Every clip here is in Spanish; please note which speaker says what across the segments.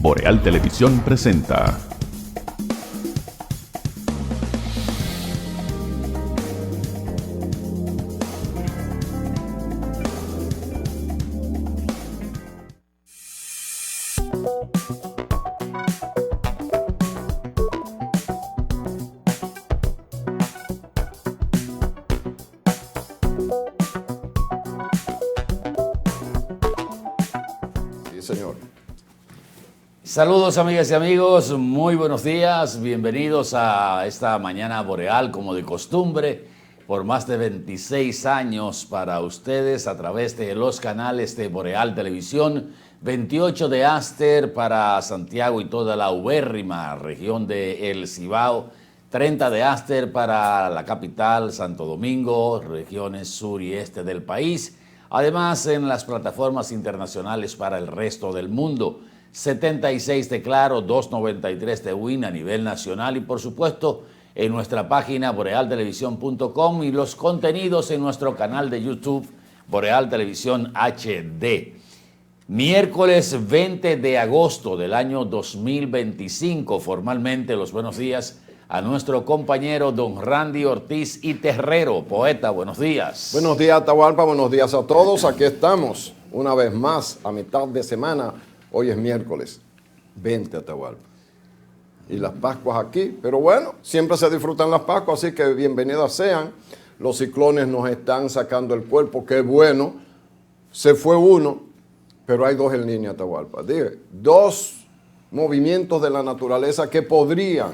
Speaker 1: Boreal Televisión presenta.
Speaker 2: Señor.
Speaker 3: Saludos amigas y amigos, muy buenos días, bienvenidos a esta mañana boreal como de costumbre, por más de 26 años para ustedes a través de los canales de Boreal Televisión, 28 de Aster para Santiago y toda la ubérrima región de El Cibao, 30 de Aster para la capital, Santo Domingo, regiones sur y este del país. Además, en las plataformas internacionales para el resto del mundo, 76 de Claro, 293 de Win a nivel nacional y, por supuesto, en nuestra página borealtelevisión.com y los contenidos en nuestro canal de YouTube, Boreal Televisión HD. Miércoles 20 de agosto del año 2025, formalmente los buenos días a nuestro compañero don Randy Ortiz y Terrero, poeta, buenos días.
Speaker 2: Buenos días, Atahualpa, buenos días a todos. Aquí estamos una vez más a mitad de semana. Hoy es miércoles 20, Atahualpa. Y las Pascuas aquí, pero bueno, siempre se disfrutan las Pascuas, así que bienvenidas sean. Los ciclones nos están sacando el cuerpo, qué bueno. Se fue uno, pero hay dos en línea, Atahualpa. Dije, dos movimientos de la naturaleza que podrían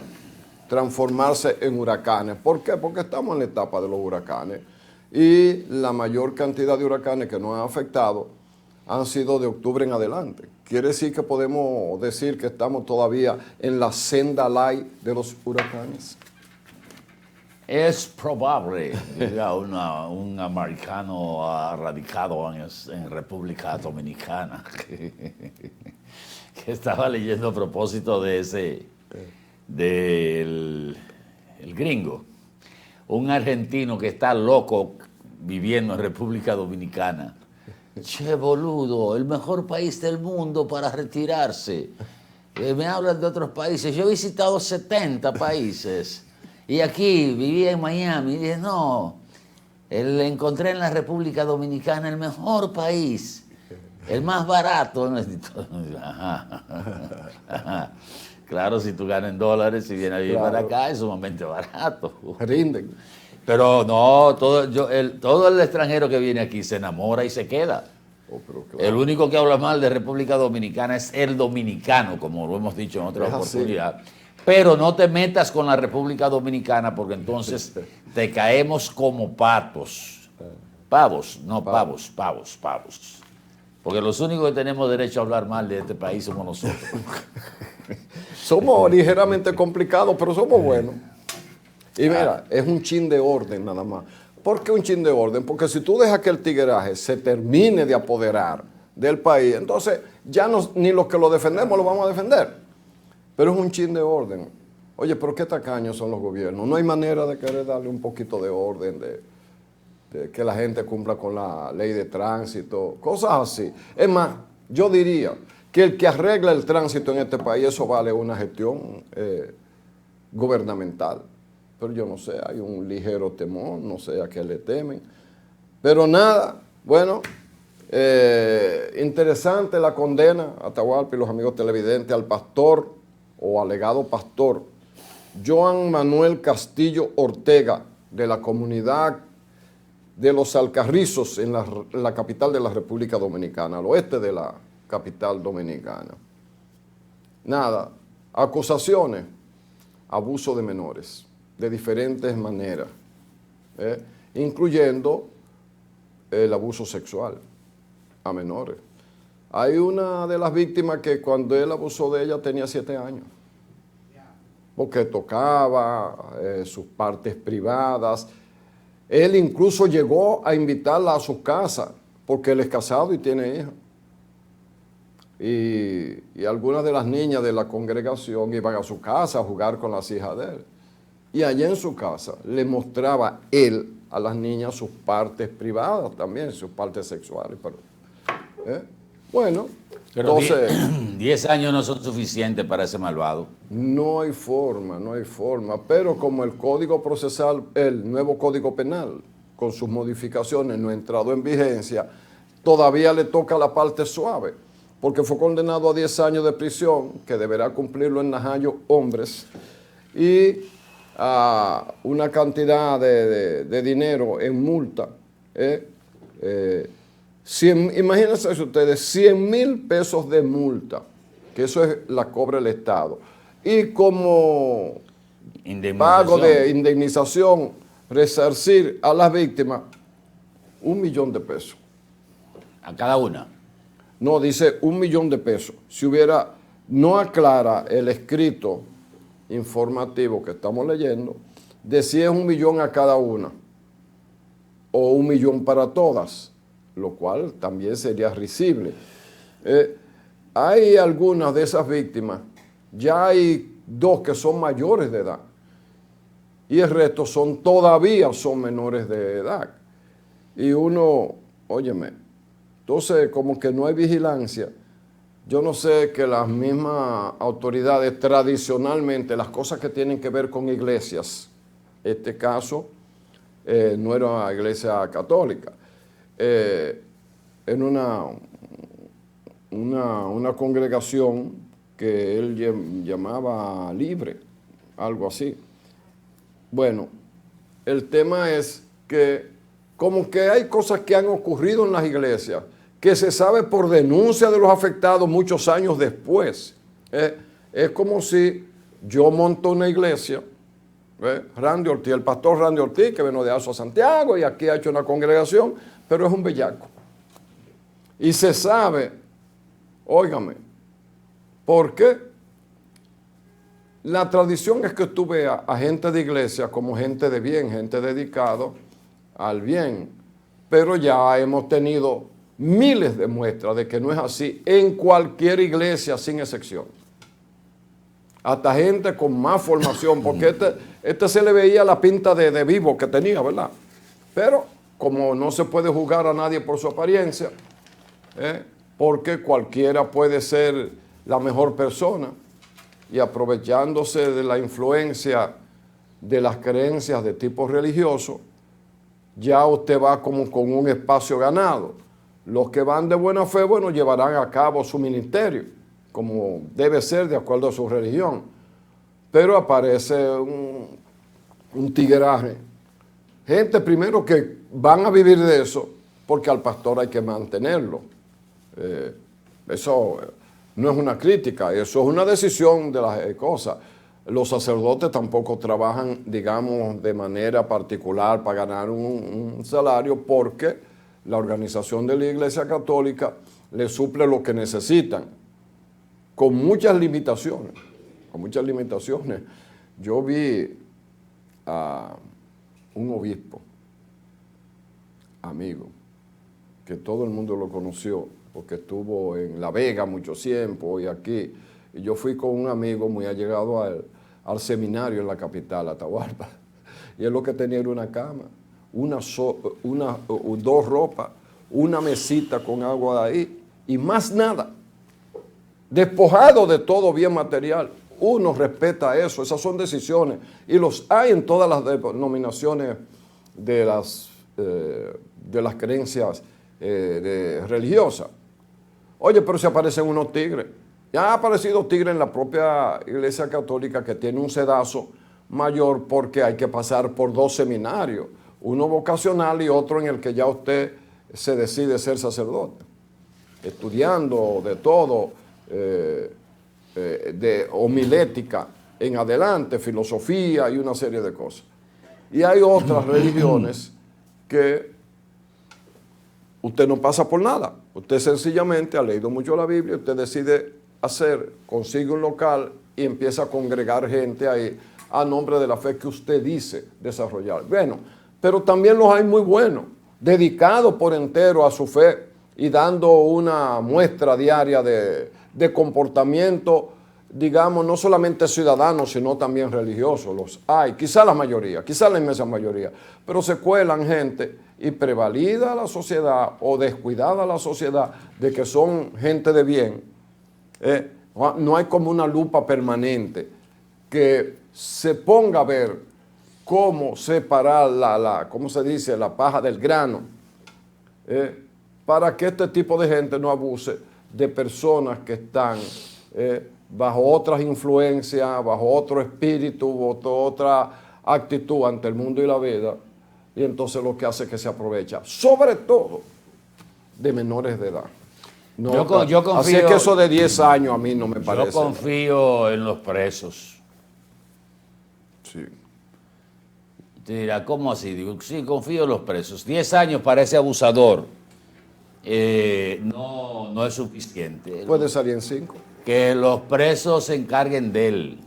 Speaker 2: transformarse en huracanes. ¿Por qué? Porque estamos en la etapa de los huracanes y la mayor cantidad de huracanes que nos han afectado han sido de octubre en adelante. Quiere decir que podemos decir que estamos todavía en la senda light de los huracanes.
Speaker 3: Es probable, diga un americano radicado en República Dominicana que estaba leyendo a propósito de ese del el gringo, un argentino que está loco viviendo en República Dominicana. Che, boludo, el mejor país del mundo para retirarse. Me hablan de otros países. Yo he visitado 70 países y aquí vivía en Miami y dije, no, encontré en la República Dominicana el mejor país, el más barato. Claro, si tú ganas en dólares, si vienes a vivir para acá, es sumamente barato.
Speaker 2: Rinden.
Speaker 3: Pero no, todo el extranjero que viene aquí se enamora y se queda.
Speaker 2: Pero claro.
Speaker 3: El único que habla mal de República Dominicana es el dominicano, como lo hemos dicho en otra oportunidad. Pero no te metas con la República Dominicana porque entonces te caemos como patos. Pavos, no pavos, pavos. Porque los únicos que tenemos derecho a hablar mal de este país somos nosotros.
Speaker 2: Somos ligeramente complicados, pero somos buenos. Y mira, es un chin de orden nada más. ¿Por qué un chin de orden? Porque si tú dejas que el tigueraje se termine de apoderar del país, entonces ya ni los que lo defendemos lo vamos a defender. Pero es un chin de orden. Oye, pero qué tacaños son los gobiernos. No hay manera de querer darle un poquito de orden, de que la gente cumpla con la ley de tránsito, cosas así. Es más, yo diría que el que arregla el tránsito en este país, eso vale una gestión gubernamental. Pero yo no sé, hay un ligero temor, no sé a qué le temen. Pero nada, bueno, interesante la condena, Atahualpa y los amigos televidentes, al pastor o alegado pastor Joan Manuel Castillo Ortega, de la comunidad de los Alcarrizos, en la capital de la República Dominicana, al oeste de la capital dominicana. Nada, acusaciones, abuso de menores, de diferentes maneras, incluyendo el abuso sexual a menores. Hay una de las víctimas que cuando él abusó de ella tenía 7 años, porque tocaba sus partes privadas. Él incluso llegó a invitarla a su casa, porque él es casado y tiene hija. Y algunas de las niñas de la congregación iban a su casa a jugar con las hijas de él. Y allá en su casa le mostraba él a las niñas sus partes privadas también, sus partes sexuales. Pero, bueno,
Speaker 3: Pero
Speaker 2: Entonces,
Speaker 3: 10 años no son suficientes para ese malvado.
Speaker 2: no hay forma, no hay forma. Pero como el Código Procesal, el nuevo Código Penal, con sus modificaciones, no ha entrado en vigencia, todavía le toca la parte suave, porque fue condenado a 10 años de prisión, que deberá cumplirlo en Najayo Hombres, y a una cantidad de dinero en multa. Imagínense ustedes, 100,000 pesos de multa, que eso es la cobra el Estado. Y como pago de indemnización, resarcir a las víctimas 1,000,000 de pesos.
Speaker 3: A cada una.
Speaker 2: No, dice 1,000,000 de pesos. Si hubiera, no aclara el escrito informativo que estamos leyendo, de si es 1,000,000 a cada una o 1,000,000 para todas, lo cual también sería risible. Hay algunas de esas víctimas, ya hay 2 que son mayores de edad y el resto todavía son menores de edad. Y uno, óyeme, entonces como que no hay vigilancia. Yo no sé que las mismas autoridades tradicionalmente, las cosas que tienen que ver con iglesias, este caso no era una iglesia católica, en una congregación que él llamaba libre, algo así. Bueno, el tema es que como que hay cosas que han ocurrido en las iglesias que se sabe por denuncia de los afectados muchos años después. Es como si yo monto una iglesia, Randy Ortiz, el pastor Randy Ortiz, que vino de Azo a Santiago y aquí ha hecho una congregación, pero es un bellaco. Y se sabe, óigame, ¿por qué? La tradición es que tú veas a gente de iglesia como gente de bien, gente dedicado al bien, pero ya hemos tenido miles de muestras de que no es así en cualquier iglesia sin excepción. Hasta gente con más formación, porque este se le veía la pinta de vivo que tenía, ¿verdad? Pero como no se puede juzgar a nadie por su apariencia, porque cualquiera puede ser la mejor persona, y aprovechándose de la influencia de las creencias de tipo religioso, ya usted va como con un espacio ganado. Los que van de buena fe, bueno, llevarán a cabo su ministerio, como debe ser de acuerdo a su religión. Pero aparece un tigueraje. Gente primero que van a vivir de eso, porque al pastor hay que mantenerlo. Eso no es una crítica, eso es una decisión de las cosas. Los sacerdotes tampoco trabajan, digamos, de manera particular para ganar un salario, porque la organización de la Iglesia Católica les suple lo que necesitan, con muchas limitaciones, Yo vi a un obispo, amigo, que todo el mundo lo conoció, porque estuvo en La Vega mucho tiempo y aquí. Y yo fui con un amigo muy allegado al seminario en la capital, Atahualpa. Y él lo que tenía era una cama, dos ropas, una mesita con agua de ahí y más nada. Despojado de todo bien material. Uno respeta eso, esas son decisiones. Y los hay en todas las denominaciones de las creencias religiosas. Oye, pero se aparecen unos tigres. Ya ha aparecido tigres en la propia Iglesia Católica, que tiene un sedazo mayor porque hay que pasar por 2 seminarios, uno vocacional y otro en el que ya usted se decide ser sacerdote, estudiando de todo, de homilética en adelante, filosofía y una serie de cosas. Y hay otras religiones que usted no pasa por nada. Usted sencillamente ha leído mucho la Biblia, usted decide consigue un local y empieza a congregar gente ahí a nombre de la fe que usted dice desarrollar. Bueno, pero también los hay muy buenos, dedicados por entero a su fe y dando una muestra diaria de comportamiento digamos, no solamente ciudadanos, sino también religiosos. Los hay, quizá la mayoría, quizá la inmensa mayoría, pero se cuelan gente y prevalida la sociedad o descuidada la sociedad de que son gente de bien. No hay como una lupa permanente que se ponga a ver cómo separar ¿cómo se dice?, la paja del grano, para que este tipo de gente no abuse de personas que están bajo otras influencias, bajo otro espíritu, bajo otra actitud ante el mundo y la vida, y entonces lo que hace es que se aprovecha, sobre todo, de menores de edad. No,
Speaker 3: yo confío,
Speaker 2: así es que eso de 10 años a mí no me parece.
Speaker 3: Yo confío en los presos.
Speaker 2: Sí.
Speaker 3: Te dirá, ¿cómo así? Digo, sí, confío en los presos. 10 años para ese abusador no es suficiente.
Speaker 2: Puede salir en 5.
Speaker 3: Que los presos se encarguen de él.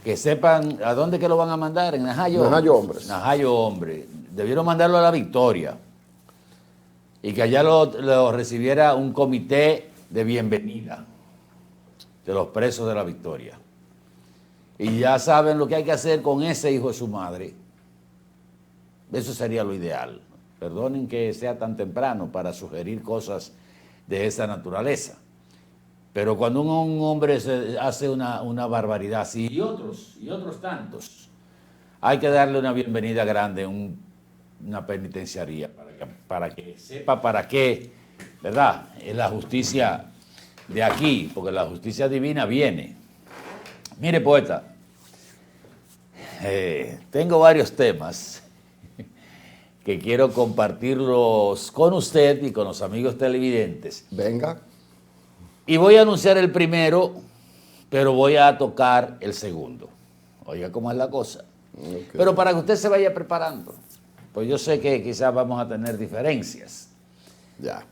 Speaker 3: Que sepan a dónde que lo van a mandar, en Najayo.
Speaker 2: Najayo Hombres.
Speaker 3: Najayo Hombre. Debieron mandarlo a La Victoria. Y que allá lo recibiera un comité de bienvenida de los presos de La Victoria. Y ya saben lo que hay que hacer con ese hijo de su madre. Eso sería lo ideal. Perdonen que sea tan temprano para sugerir cosas de esa naturaleza. Pero cuando un hombre hace una barbaridad así, y otros tantos, hay que darle una bienvenida grande, una penitenciaría, para que sepa para qué, ¿verdad? Es la justicia de aquí, porque la justicia divina viene. Mire, poeta, tengo varios temas que quiero compartirlos con usted y con los amigos televidentes.
Speaker 2: Venga.
Speaker 3: Y voy a anunciar el primero, pero voy a tocar el segundo. Oiga cómo es la cosa.
Speaker 2: Okay.
Speaker 3: Pero para que usted se vaya preparando, pues yo sé que quizás vamos a tener diferencias.
Speaker 2: Ya.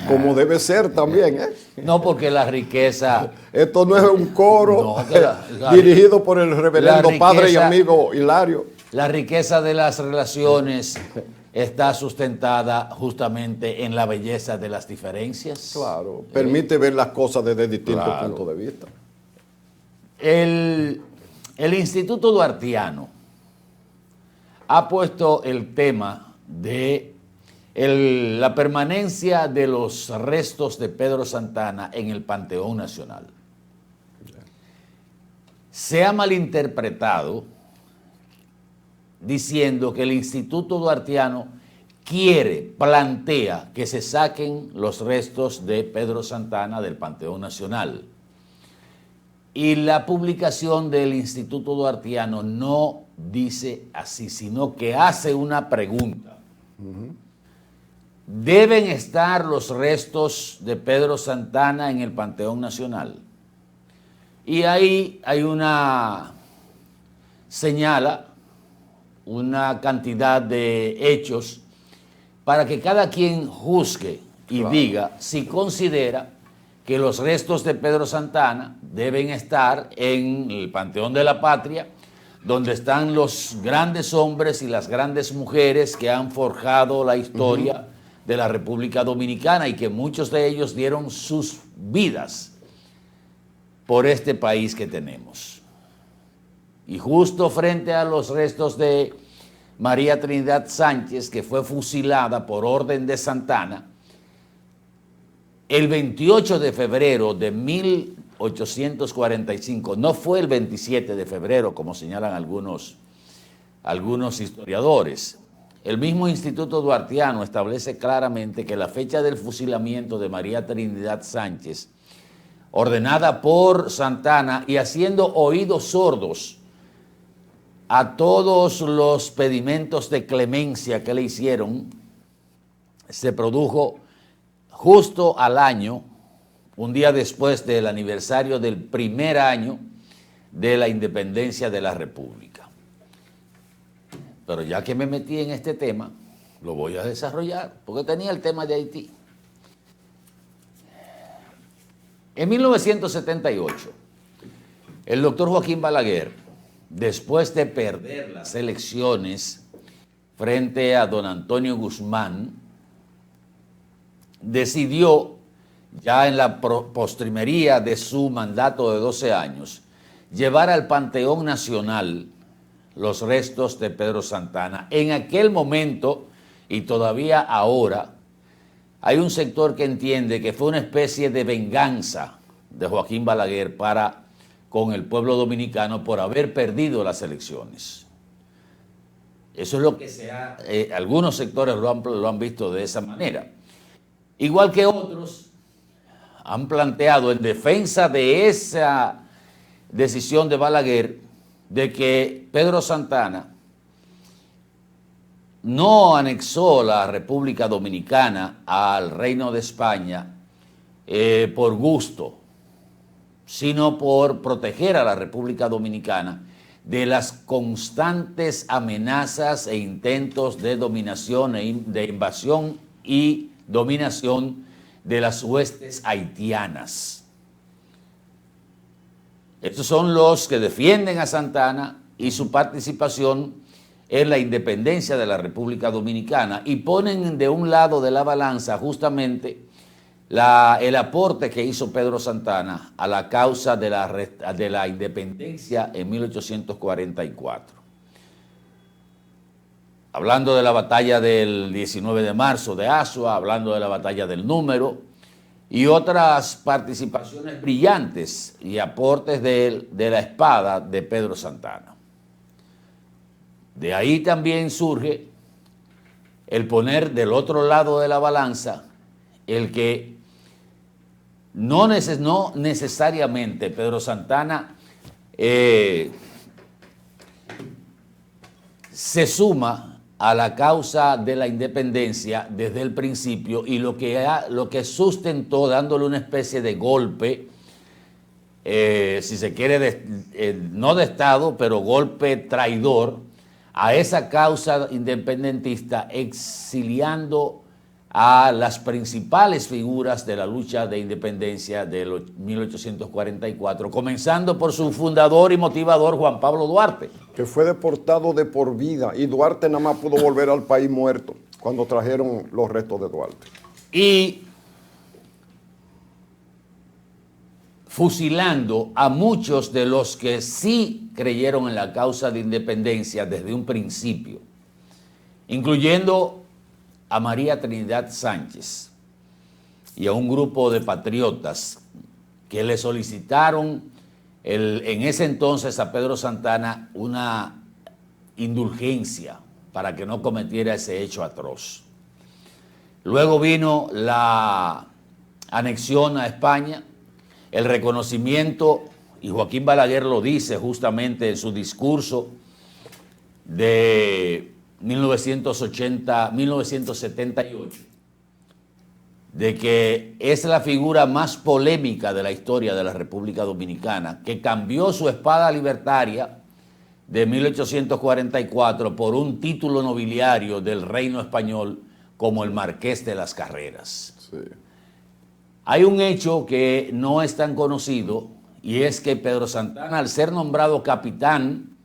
Speaker 2: Como debe ser también, ¿eh?
Speaker 3: No porque la riqueza...
Speaker 2: Esto no es un coro
Speaker 3: No,
Speaker 2: dirigido por el reverendo
Speaker 3: riqueza,
Speaker 2: padre y amigo Hilario.
Speaker 3: La riqueza de las relaciones está sustentada justamente en la belleza de las diferencias.
Speaker 2: Claro, permite ver las cosas desde distintos
Speaker 3: Claro.
Speaker 2: puntos de vista.
Speaker 3: El Instituto Duartiano ha puesto el tema de la permanencia de los restos de Pedro Santana en el Panteón Nacional. Se ha malinterpretado diciendo que el Instituto Duartiano plantea que se saquen los restos de Pedro Santana del Panteón Nacional. Y la publicación del Instituto Duartiano no dice así, sino que hace una pregunta. ¿Deben estar los restos de Pedro Santana en el Panteón Nacional? Y ahí hay señala una cantidad de hechos para que cada quien juzgue y diga si considera que los restos de Pedro Santana deben estar en el Panteón de la Patria, donde están los grandes hombres y las grandes mujeres que han forjado la historia de la República Dominicana y que muchos de ellos dieron sus vidas por este país que tenemos. Y justo frente a los restos de María Trinidad Sánchez, que fue fusilada por orden de Santana, el 28 de febrero de 1845, no fue el 27 de febrero, como señalan algunos historiadores. El mismo Instituto Duartiano establece claramente que la fecha del fusilamiento de María Trinidad Sánchez, ordenada por Santana y haciendo oídos sordos a todos los pedimentos de clemencia que le hicieron, se produjo justo al año, un día después del aniversario del primer año de la independencia de la República. Pero ya que me metí en este tema, lo voy a desarrollar, porque tenía el tema de Haití. En 1978, el doctor Joaquín Balaguer, después de perder las elecciones frente a don Antonio Guzmán, decidió ya en la postrimería de su mandato de 12 años, llevar al Panteón Nacional los restos de Pedro Santana. En aquel momento, y todavía ahora, hay un sector que entiende que fue una especie de venganza de Joaquín Balaguer para con el pueblo dominicano por haber perdido las elecciones. Eso es lo que algunos sectores lo han visto de esa manera. Igual que otros han planteado en defensa de esa decisión de Balaguer de que Pedro Santana no anexó la República Dominicana al Reino de España por gusto, sino por proteger a la República Dominicana de las constantes amenazas e intentos de dominación, de invasión y dominación de las huestes haitianas. Estos son los que defienden a Santana y su participación en la independencia de la República Dominicana y ponen de un lado de la balanza justamente el aporte que hizo Pedro Santana a la causa de la independencia en 1844. Hablando de la batalla del 19 de marzo de Azua, hablando de la batalla del Número y otras participaciones brillantes y aportes de la espada de Pedro Santana. De ahí también surge el poner del otro lado de la balanza el que no necesariamente Pedro Santana se suma a la causa de la independencia desde el principio y lo que sustentó dándole una especie de golpe, si se quiere, no de Estado, pero golpe traidor a esa causa independentista, exiliando a las principales figuras de la lucha de independencia de 1844, comenzando por su fundador y motivador Juan Pablo Duarte.
Speaker 2: Que fue deportado de por vida y Duarte nada más pudo volver al país muerto cuando trajeron los restos de Duarte.
Speaker 3: Y fusilando a muchos de los que sí creyeron en la causa de independencia desde un principio, incluyendo a María Trinidad Sánchez y a un grupo de patriotas que le solicitaron en ese entonces a Pedro Santana una indulgencia para que no cometiera ese hecho atroz. Luego vino la anexión a España, el reconocimiento, y Joaquín Balaguer lo dice justamente en su discurso de 1978, de que es la figura más polémica de la historia de la República Dominicana, que cambió su espada libertaria de 1844 por un título nobiliario del reino español como el Marqués de las Carreras.
Speaker 2: Sí.
Speaker 3: Hay un hecho que no es tan conocido y es que Pedro Santana, al ser nombrado capitán,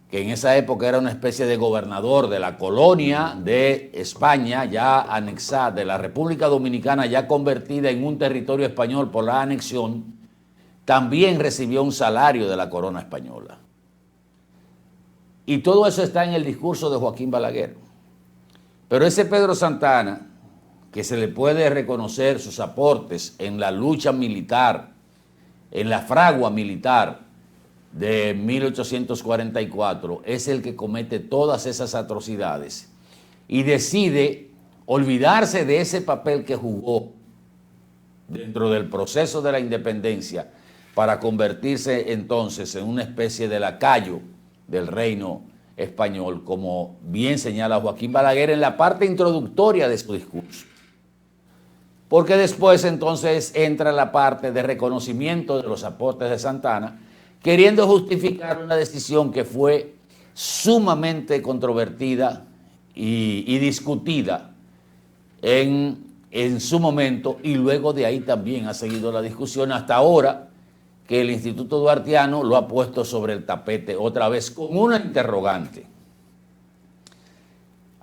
Speaker 3: que en esa época era una especie de gobernador de la colonia de España, ya anexada, de la República Dominicana, ya convertida en un territorio español por la anexión, también recibió un salario de la corona española. Y todo eso está en el discurso de Joaquín Balaguer. Pero ese Pedro Santana, que se le puede reconocer sus aportes en la lucha militar, en la fragua militar de 1844, es el que comete todas esas atrocidades y decide olvidarse de ese papel que jugó dentro del proceso de la independencia para convertirse entonces en una especie de lacayo del reino español, como bien señala Joaquín Balaguer en la parte introductoria de su discurso. Porque después entonces entra la parte de reconocimiento de los aportes de Santana, queriendo justificar una decisión que fue sumamente controvertida y discutida en su momento, y luego de ahí también ha seguido la discusión hasta ahora que el Instituto Duartiano lo ha puesto sobre el tapete otra vez con una interrogante.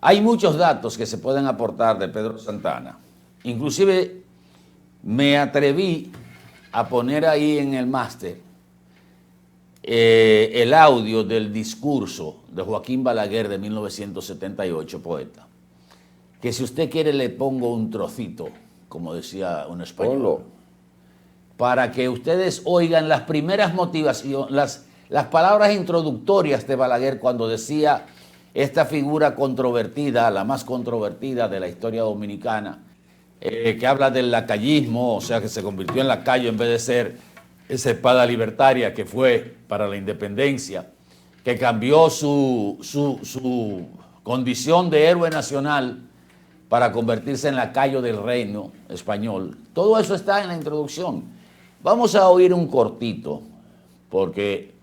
Speaker 3: Hay muchos datos que se pueden aportar de Pedro Santana, inclusive me atreví a poner ahí en el máster el audio del discurso de Joaquín Balaguer de 1978, poeta. Que si usted quiere le pongo un trocito, como decía un español.
Speaker 2: Ponlo.
Speaker 3: Para que ustedes oigan las primeras motivaciones, las palabras introductorias de Balaguer cuando decía esta figura controvertida, la más controvertida de la historia dominicana, que habla del lacayismo, o sea que se convirtió en lacayo en vez de ser esa espada libertaria que fue para la independencia, que cambió su condición de héroe nacional para convertirse en lacayo del reino español. Todo eso está en la introducción. Vamos a oír un cortito, porque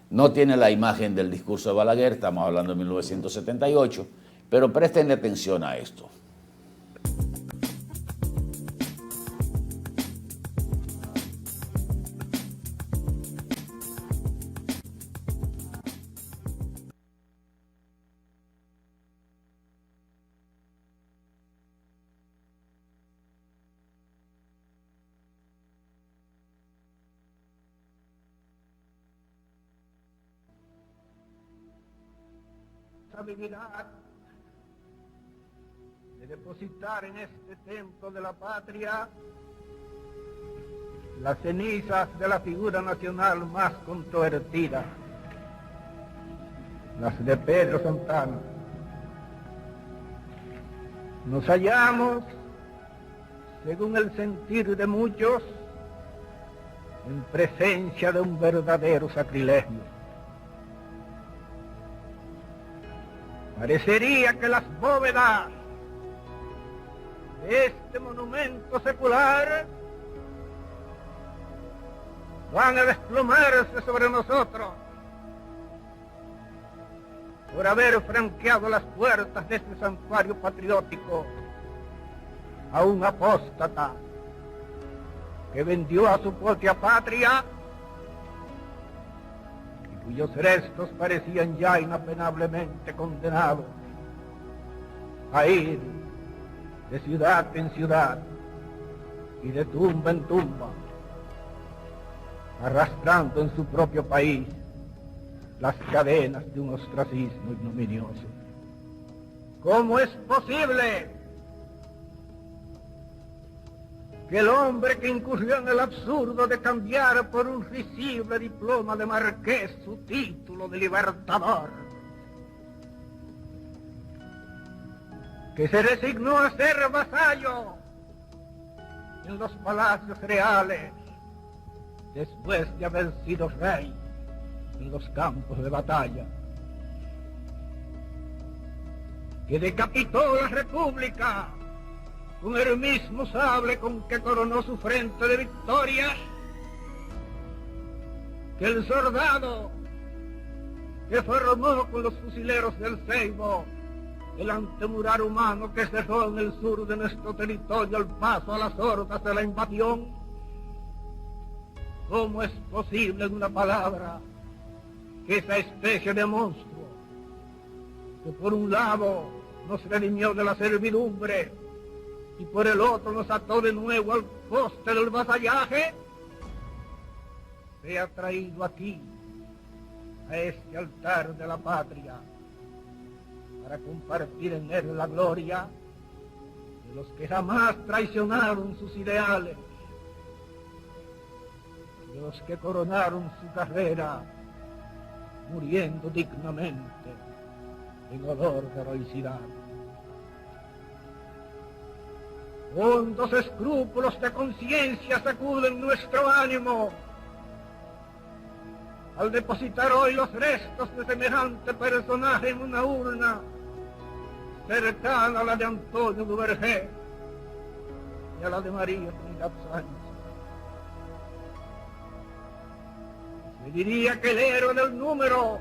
Speaker 3: no tiene la imagen del discurso de Balaguer, estamos hablando de 1978, pero presten atención a esto.
Speaker 4: Habilidad de depositar en este templo de la patria las cenizas de la figura nacional más controvertida, las de Pedro Santana. Nos hallamos, según el sentir de muchos, en presencia de un verdadero sacrilegio. Parecería que las bóvedas de este monumento secular van a desplomarse sobre nosotros por haber franqueado las puertas de este santuario patriótico a un apóstata que vendió a su propia patria y cuyos restos parecían ya inapenablemente condenados a ir de ciudad en ciudad y de tumba en tumba, arrastrando en su propio país las cadenas de un ostracismo ignominioso. ¿Cómo es posible que el hombre que incurrió en el absurdo de cambiar por un risible diploma de marqués su título de libertador, que se resignó a ser vasallo en los palacios reales después de haber sido rey en los campos de batalla, que decapitó la república con el mismo sable con que coronó su frente de victorias, que el soldado que formó con los fusileros del Ceibo el antemural humano que cerró en el sur de nuestro territorio el paso a las hordas de la invasión. ¿Cómo es posible, en una palabra, que esa especie de monstruo, que por un lado nos redimió de la servidumbre y por el otro nos ató de nuevo al poste del vasallaje, sea traído aquí, a este altar de la patria, para compartir en él la gloria de los que jamás traicionaron sus ideales, de los que coronaron su carrera muriendo dignamente en olor de heroicidad? Hondos escrúpulos de conciencia sacuden nuestro ánimo al depositar hoy los restos de semejante personaje en una urna cercana a la de Antonio Duvergé y a la de María Trinidad Sánchez. Se diría que el héroe del número,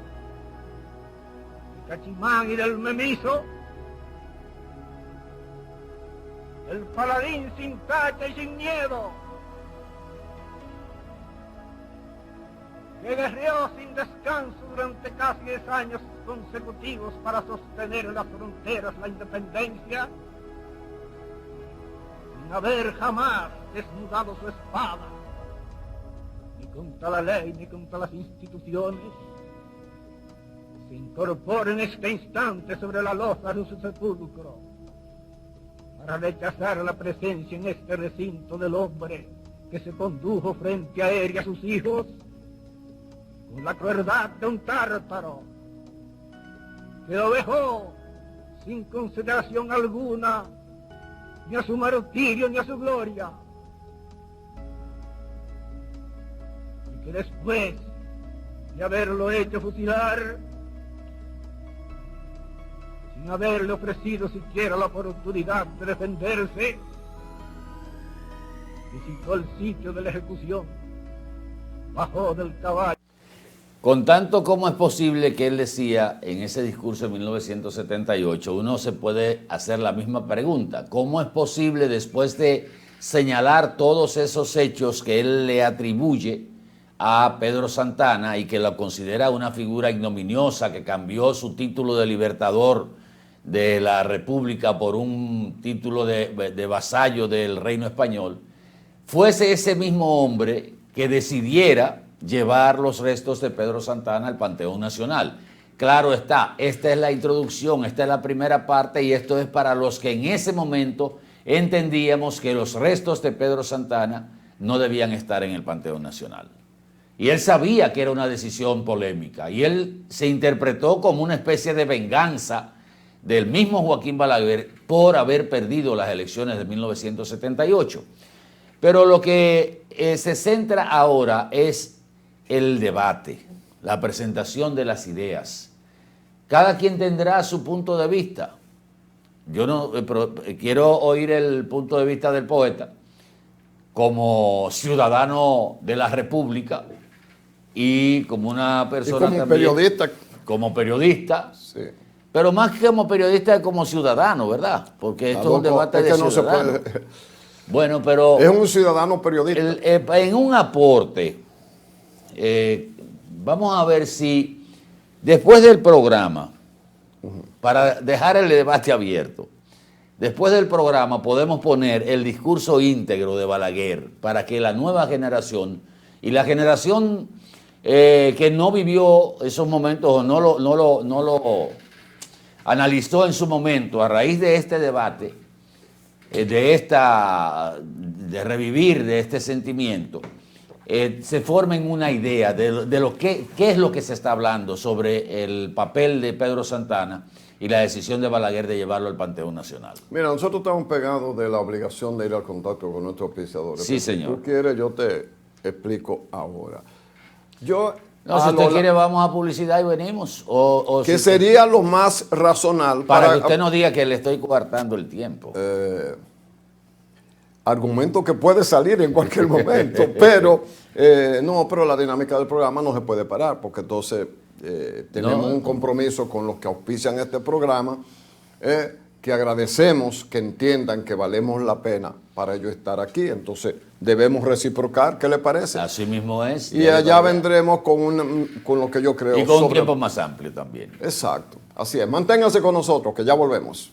Speaker 4: de Cachimán y del Memiso, el paladín sin tacha y sin miedo, que guerreó sin descanso durante casi 10 años consecutivos para sostener en las fronteras la independencia, sin haber jamás desnudado su espada, ni contra la ley ni contra las instituciones, se incorpora en este instante sobre la losa de su sepulcro para rechazar la presencia en este recinto del hombre que se condujo frente a él y a sus hijos con la crueldad de un tártaro, que lo dejó sin consideración alguna ni a su martirio ni a su gloria, y que después de haberlo hecho fusilar, sin haberle ofrecido siquiera la oportunidad de defenderse, visitó el sitio de la ejecución, bajó del caballo.
Speaker 3: Con tanto, ¿cómo es posible que él decía en ese discurso de 1978? Uno se puede hacer la misma pregunta. ¿Cómo es posible, después de señalar todos esos hechos que él le atribuye a Pedro Santana y que lo considera una figura ignominiosa, que cambió su título de libertador de la República por un título de vasallo del reino español, fuese ese mismo hombre que decidiera llevar los restos de Pedro Santana al Panteón Nacional? Claro está, esta es la introducción, esta es la primera parte, y esto es para los que en ese momento entendíamos que los restos de Pedro Santana no debían estar en el Panteón Nacional. Y él sabía que era una decisión polémica, y él se interpretó como una especie de venganza del mismo Joaquín Balaguer por haber perdido las elecciones de 1978. Pero lo que se centra ahora es el debate, la presentación de las ideas. Cada quien tendrá su punto de vista. Yo no quiero oír el punto de vista del poeta como ciudadano de la República y como una persona
Speaker 2: como
Speaker 3: también,
Speaker 2: periodista.
Speaker 3: como periodista,
Speaker 2: Sí.
Speaker 3: pero más que como periodista, como ciudadano, ¿verdad? Porque esto es un debate de ciudadanos. Bueno, pero
Speaker 2: Es un ciudadano periodista.
Speaker 3: en un aporte, vamos a ver si después del programa, para dejar el debate abierto, después del programa podemos poner el discurso íntegro de Balaguer para que la nueva generación y la generación que no vivió esos momentos o no lo analizó en su momento a raíz de este debate, de revivir de este sentimiento, se formen una idea de lo qué es lo que se está hablando sobre el papel de Pedro Santana y la decisión de Balaguer de llevarlo al Panteón Nacional.
Speaker 2: Mira, nosotros estamos pegados de la obligación de ir al contacto con nuestros auspiciadores.
Speaker 3: Sí,
Speaker 2: Pero
Speaker 3: señor.
Speaker 2: Si tú quieres, yo te explico ahora.
Speaker 3: Si usted quiere, vamos a publicidad y venimos.
Speaker 2: Que sería lo más razonable
Speaker 3: para que usted no diga que le estoy coartando el tiempo.
Speaker 2: Argumento que puede salir en cualquier momento, pero pero la dinámica del programa no se puede parar, porque entonces tenemos un compromiso con los que auspician este programa, que agradecemos que entiendan que valemos la pena para ellos estar aquí. Entonces debemos reciprocar. ¿Qué le parece?
Speaker 3: Así mismo es.
Speaker 2: Y allá vendremos con lo que yo creo.
Speaker 3: Y con un tiempo más amplio también.
Speaker 2: Exacto. Así es. Manténganse con nosotros, que ya volvemos.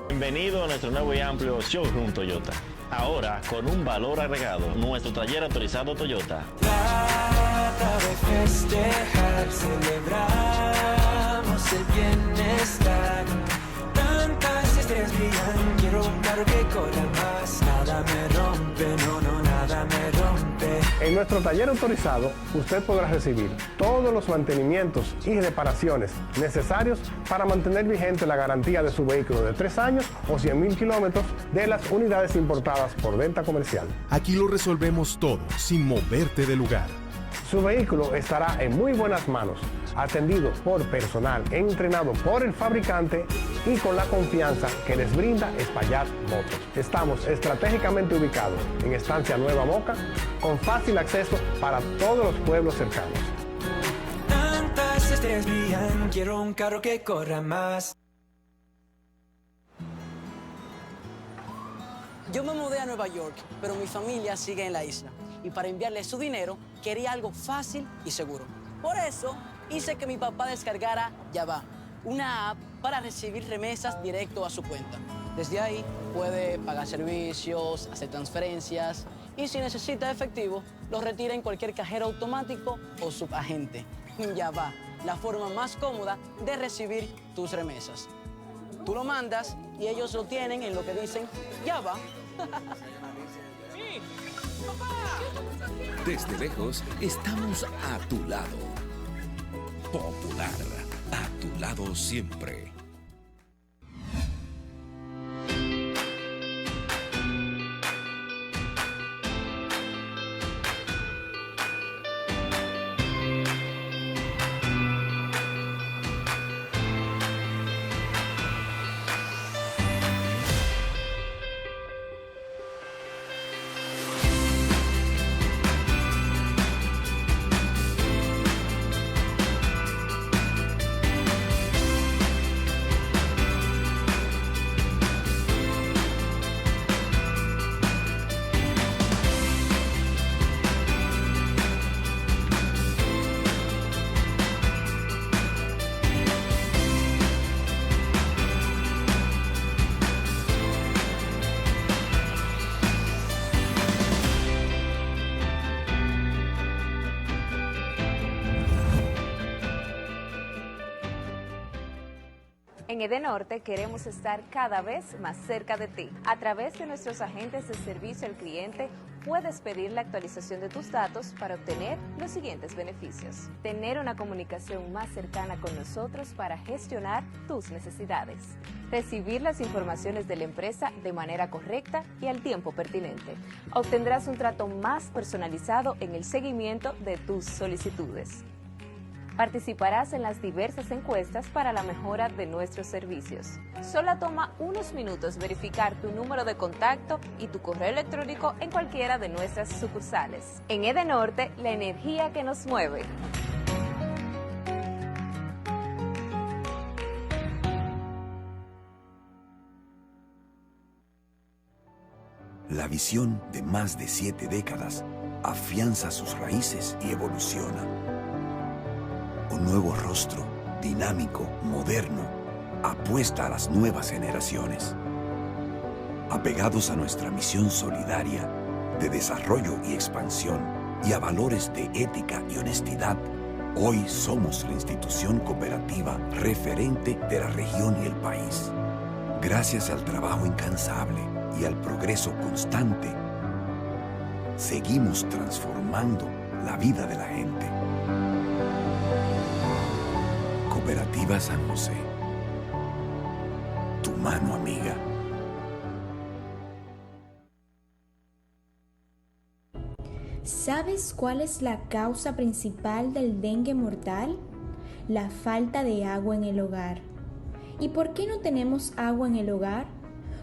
Speaker 5: Bienvenido a nuestro nuevo y amplio showroom Toyota. Ahora con un valor agregado, nuestro taller autorizado Toyota.
Speaker 6: Trata de festejar, celebramos el bienestar. Tantas estrellas brillan, quiero un carro que corra más. Nada me rompe, no, nada me rompe.
Speaker 7: En nuestro taller autorizado, usted podrá recibir todos los mantenimientos y reparaciones necesarios para mantener vigente la garantía de su vehículo de 3 años o 100,000 kilómetros de las unidades importadas por venta comercial.
Speaker 8: Aquí lo resolvemos todo, sin moverte de lugar.
Speaker 7: Su vehículo estará en muy buenas manos, atendido por personal entrenado por el fabricante y con la confianza que les brinda Espaillat Motors. Estamos estratégicamente ubicados en Estancia Nueva Moca, con fácil acceso para todos los pueblos cercanos.
Speaker 6: Tantas estrellas brillan, quiero un carro que corra más.
Speaker 9: Yo me mudé a Nueva York, pero mi familia sigue en la isla. Y para enviarle su dinero, quería algo fácil y seguro. Por eso, hice que mi papá descargara Yavá, una app para recibir remesas directo a su cuenta. Desde ahí puede pagar servicios, hacer transferencias y si necesita efectivo, lo retira en cualquier cajero automático o subagente. Yava, la forma más cómoda de recibir tus remesas. Tú lo mandas y ellos lo tienen en lo que dicen Yava.
Speaker 10: Desde lejos, estamos a tu lado. Popular, a tu lado siempre.
Speaker 11: En Edenorte queremos estar cada vez más cerca de ti. A través de nuestros agentes de servicio al cliente, puedes pedir la actualización de tus datos para obtener los siguientes beneficios. Tener una comunicación más cercana con nosotros para gestionar tus necesidades. Recibir las informaciones de la empresa de manera correcta y al tiempo pertinente. Obtendrás un trato más personalizado en el seguimiento de tus solicitudes. Participarás en las diversas encuestas para la mejora de nuestros servicios. Solo toma unos minutos verificar tu número de contacto y tu correo electrónico en cualquiera de nuestras sucursales. En Edenorte, la energía que nos mueve.
Speaker 12: La visión de más de 7 décadas afianza sus raíces y evoluciona. Un nuevo rostro, dinámico, moderno, apuesta a las nuevas generaciones. Apegados a nuestra misión solidaria de desarrollo y expansión y a valores de ética y honestidad, hoy somos la institución cooperativa referente de la región y el país. Gracias al trabajo incansable y al progreso constante, seguimos transformando la vida de la gente. Cooperativa San José. Tu mano amiga.
Speaker 13: ¿Sabes cuál es la causa principal del dengue mortal? La falta de agua en el hogar. ¿Y por qué no tenemos agua en el hogar?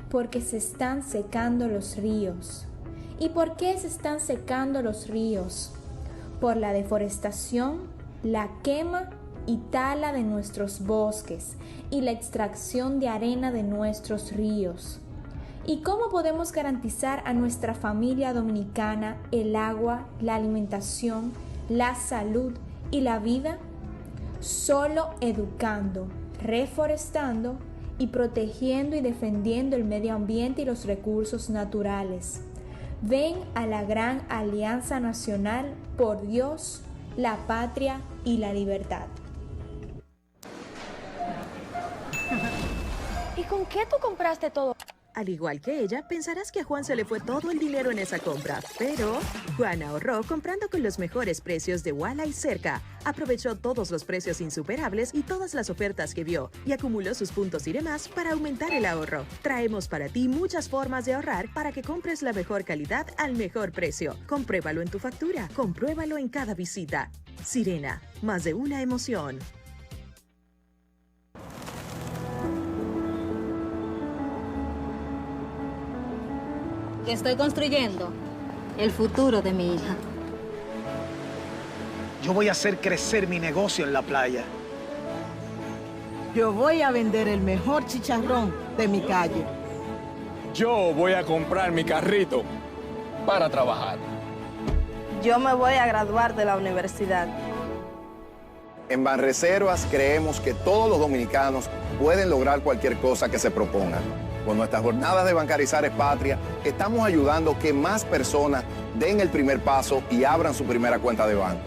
Speaker 13: Porque se están secando los ríos. ¿Y por qué se están secando los ríos? Por la deforestación, la quema y tala de nuestros bosques y la extracción de arena de nuestros ríos. ¿Y cómo podemos garantizar a nuestra familia dominicana el agua, la alimentación, la salud y la vida? Solo educando, reforestando y protegiendo y defendiendo el medio ambiente y los recursos naturales. Ven a la gran Alianza Nacional por Dios, la patria y la libertad.
Speaker 14: ¿Y con qué tú compraste todo?
Speaker 15: Al igual que ella, pensarás que a Juan se le fue todo el dinero en esa compra, pero Juan ahorró comprando con los mejores precios de Walla y Cerca. Aprovechó todos los precios insuperables y todas las ofertas que vio y acumuló sus puntos y demás para aumentar el ahorro. Traemos para ti muchas formas de ahorrar para que compres la mejor calidad al mejor precio. Compruébalo en tu factura, compruébalo en cada visita. Sirena, más de una emoción.
Speaker 16: Que estoy construyendo el futuro de mi hija.
Speaker 17: Yo voy a hacer crecer mi negocio en la playa.
Speaker 18: Yo voy a vender el mejor chicharrón de mi calle.
Speaker 19: Yo voy a comprar mi carrito para trabajar.
Speaker 20: Yo me voy a graduar de la universidad. En Banreservas creemos que todos los dominicanos pueden lograr cualquier cosa que se propongan. Con nuestras jornadas de Bancarizar es Patria, estamos ayudando a que más personas den el primer paso y abran su primera cuenta de banco.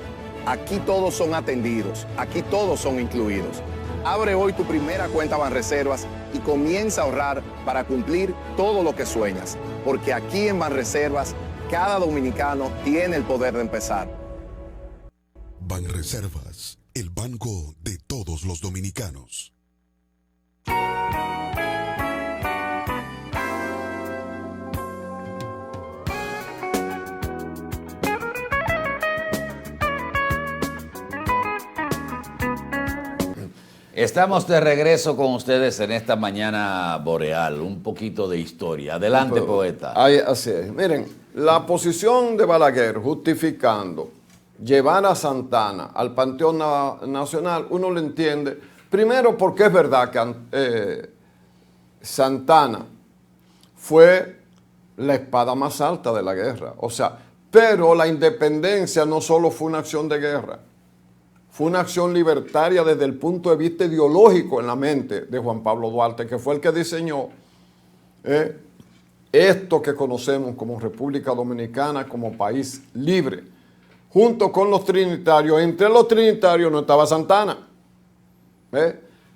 Speaker 20: Aquí todos son atendidos, aquí todos son incluidos. Abre hoy tu primera cuenta Banreservas y comienza a ahorrar para cumplir todo lo que sueñas. Porque aquí en Banreservas, cada dominicano tiene el poder de empezar.
Speaker 8: Banreservas, el banco de todos los dominicanos.
Speaker 3: Estamos de regreso con ustedes en esta mañana boreal, un poquito de historia. Adelante, poeta.
Speaker 2: Así es. Miren, la posición de Balaguer justificando llevar a Santana al Panteón Nacional, uno lo entiende. Primero porque es verdad que Santana fue la espada más alta de la guerra. O sea, pero la independencia no solo fue una acción de guerra. Fue una acción libertaria desde el punto de vista ideológico en la mente de Juan Pablo Duarte, que fue el que diseñó esto que conocemos como República Dominicana, como país libre, junto con los trinitarios. Entre los trinitarios no estaba Santana.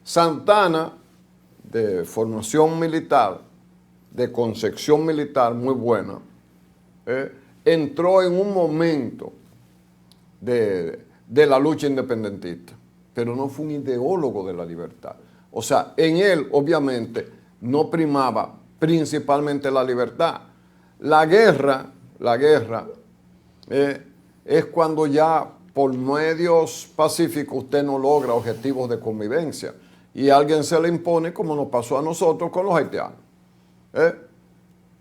Speaker 2: Santana, de formación militar, de concepción militar muy buena, entró en un momento de la lucha independentista, pero no fue un ideólogo de la libertad. O sea, en él obviamente no primaba principalmente la libertad. La guerra es cuando ya por medios pacíficos usted no logra objetivos de convivencia y a alguien se le impone, como nos pasó a nosotros con los haitianos.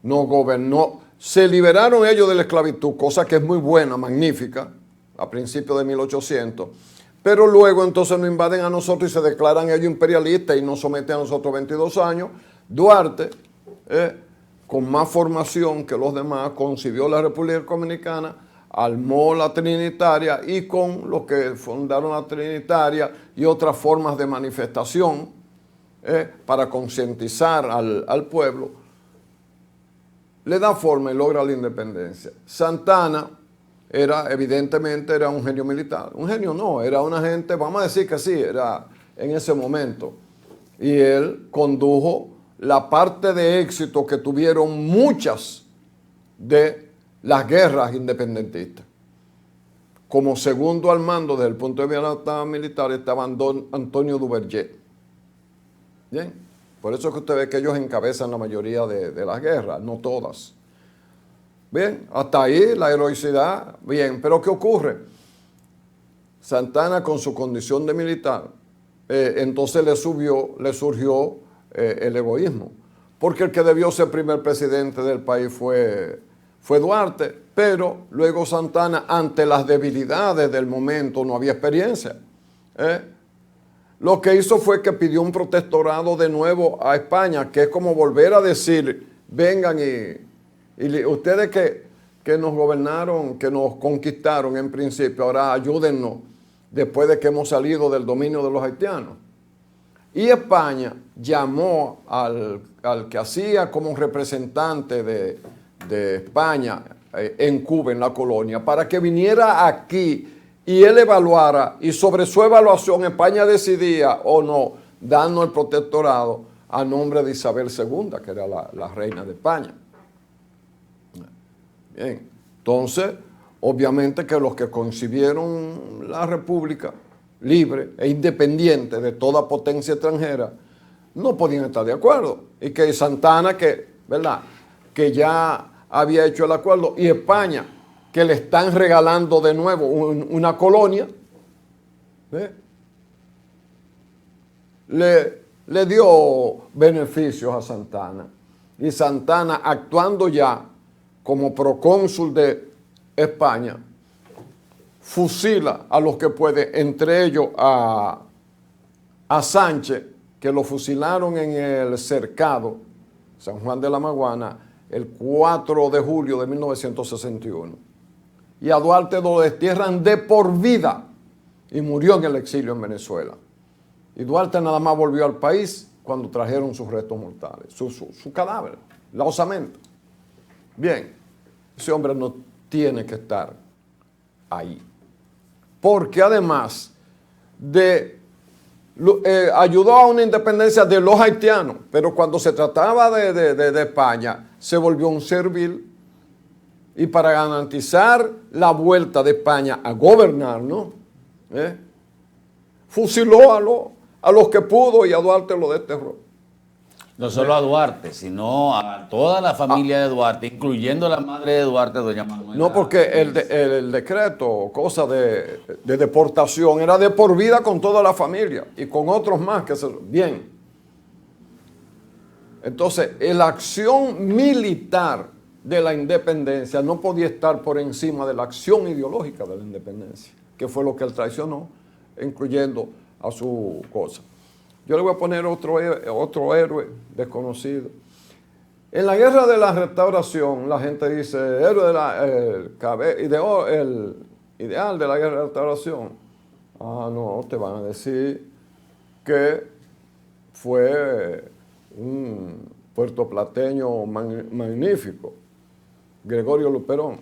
Speaker 2: No gobernó, se liberaron ellos de la esclavitud, cosa que es muy buena, magnífica, a principios de 1800, pero luego entonces nos invaden a nosotros y se declaran ellos imperialistas y nos someten a nosotros 22 años. Duarte, con más formación que los demás, concibió la República Dominicana, armó la Trinitaria y con los que fundaron la Trinitaria y otras formas de manifestación para concientizar al pueblo, le da forma y logra la independencia. Santana evidentemente era un genio militar. Un genio no, era una gente, vamos a decir que sí, era en ese momento. Y él condujo la parte de éxito que tuvieron muchas de las guerras independentistas. Como segundo al mando desde el punto de vista militar estaba Antonio Duverger. Bien, por eso es que usted ve que ellos encabezan la mayoría de las guerras, no todas. Bien, hasta ahí la heroicidad, bien, pero ¿qué ocurre? Santana con su condición de militar, entonces le surgió el egoísmo, porque el que debió ser primer presidente del país fue Duarte, pero luego Santana, ante las debilidades del momento, no había experiencia. Lo que hizo fue que pidió un protectorado de nuevo a España, que es como volver a decir, vengan y ustedes que nos gobernaron, que nos conquistaron en principio, ahora ayúdennos después de que hemos salido del dominio de los haitianos. Y España llamó al que hacía como representante de España en Cuba, en la colonia, para que viniera aquí y él evaluara, y sobre su evaluación España decidía o no darnos el protectorado a nombre de Isabel II, que era la reina de España. Bien, entonces, obviamente que los que concibieron la república libre e independiente de toda potencia extranjera no podían estar de acuerdo. Y que Santana, ¿verdad?, que ya había hecho el acuerdo, y España, que le están regalando de nuevo una colonia, le dio beneficios a Santana. Y Santana, actuando ya como procónsul de España, fusila a los que puede, entre ellos a Sánchez, que lo fusilaron en el cercado San Juan de la Maguana el 4 de julio de 1961. Y a Duarte lo destierran de por vida y murió en el exilio en Venezuela. Y Duarte nada más volvió al país cuando trajeron sus restos mortales, su cadáver, la osamenta. Bien, ese hombre no tiene que estar ahí. Porque además ayudó a una independencia de los haitianos, pero cuando se trataba de España, se volvió un servil. Y para garantizar la vuelta de España a gobernar, ¿no? Fusiló a los que pudo y a Duarte lo desterró.
Speaker 3: No solo a Duarte, sino a toda la familia de Duarte, incluyendo la madre de Duarte, doña Manuela.
Speaker 2: No, porque el decreto, cosa de deportación, era de por vida con toda la familia y con otros más que se... Bien. Entonces, la acción militar de la independencia no podía estar por encima de la acción ideológica de la independencia, que fue lo que él traicionó, incluyendo a su cosa. Yo le voy a poner otro héroe desconocido. En la guerra de la restauración, la gente dice, héroe el ideal de la guerra de la restauración. Ah, no, te van a decir que fue un puertoplateño magnífico, Gregorio Luperón.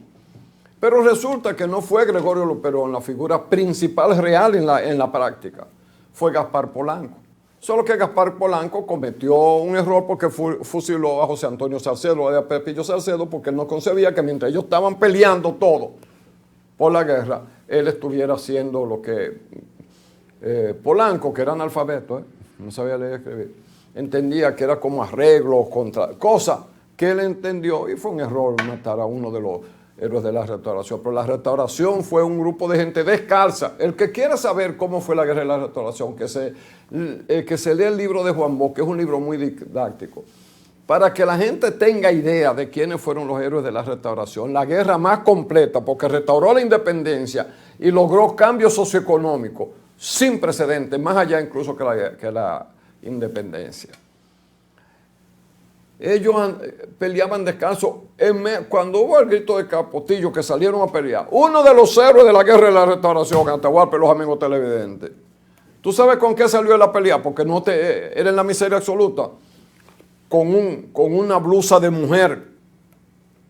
Speaker 2: Pero resulta que no fue Gregorio Luperón la figura principal real en la práctica. Fue Gaspar Polanco. Solo que Gaspar Polanco cometió un error porque fusiló a José Antonio Salcedo, a Pepillo Salcedo, porque él no concebía que mientras ellos estaban peleando todo por la guerra, él estuviera haciendo lo que Polanco, que era analfabeto, no sabía leer y escribir, entendía que era como arreglos contra cosas que él entendió, y fue un error matar a uno de los héroes de la restauración. Pero la restauración fue un grupo de gente descalza. El que quiera saber cómo fue la guerra de la restauración, que se lea el libro de Juan Bosch, que es un libro muy didáctico, para que la gente tenga idea de quiénes fueron los héroes de la restauración. La guerra más completa, porque restauró la independencia y logró cambios socioeconómicos sin precedentes, más allá incluso que la independencia. Ellos peleaban descalzo. Cuando hubo el grito de Capotillo, que salieron a pelear, uno de los héroes de la guerra de la restauración, Atahualpa, los amigos televidentes, ¿tú sabes con qué salió la pelea? Porque no era en la miseria absoluta. Con una blusa de mujer,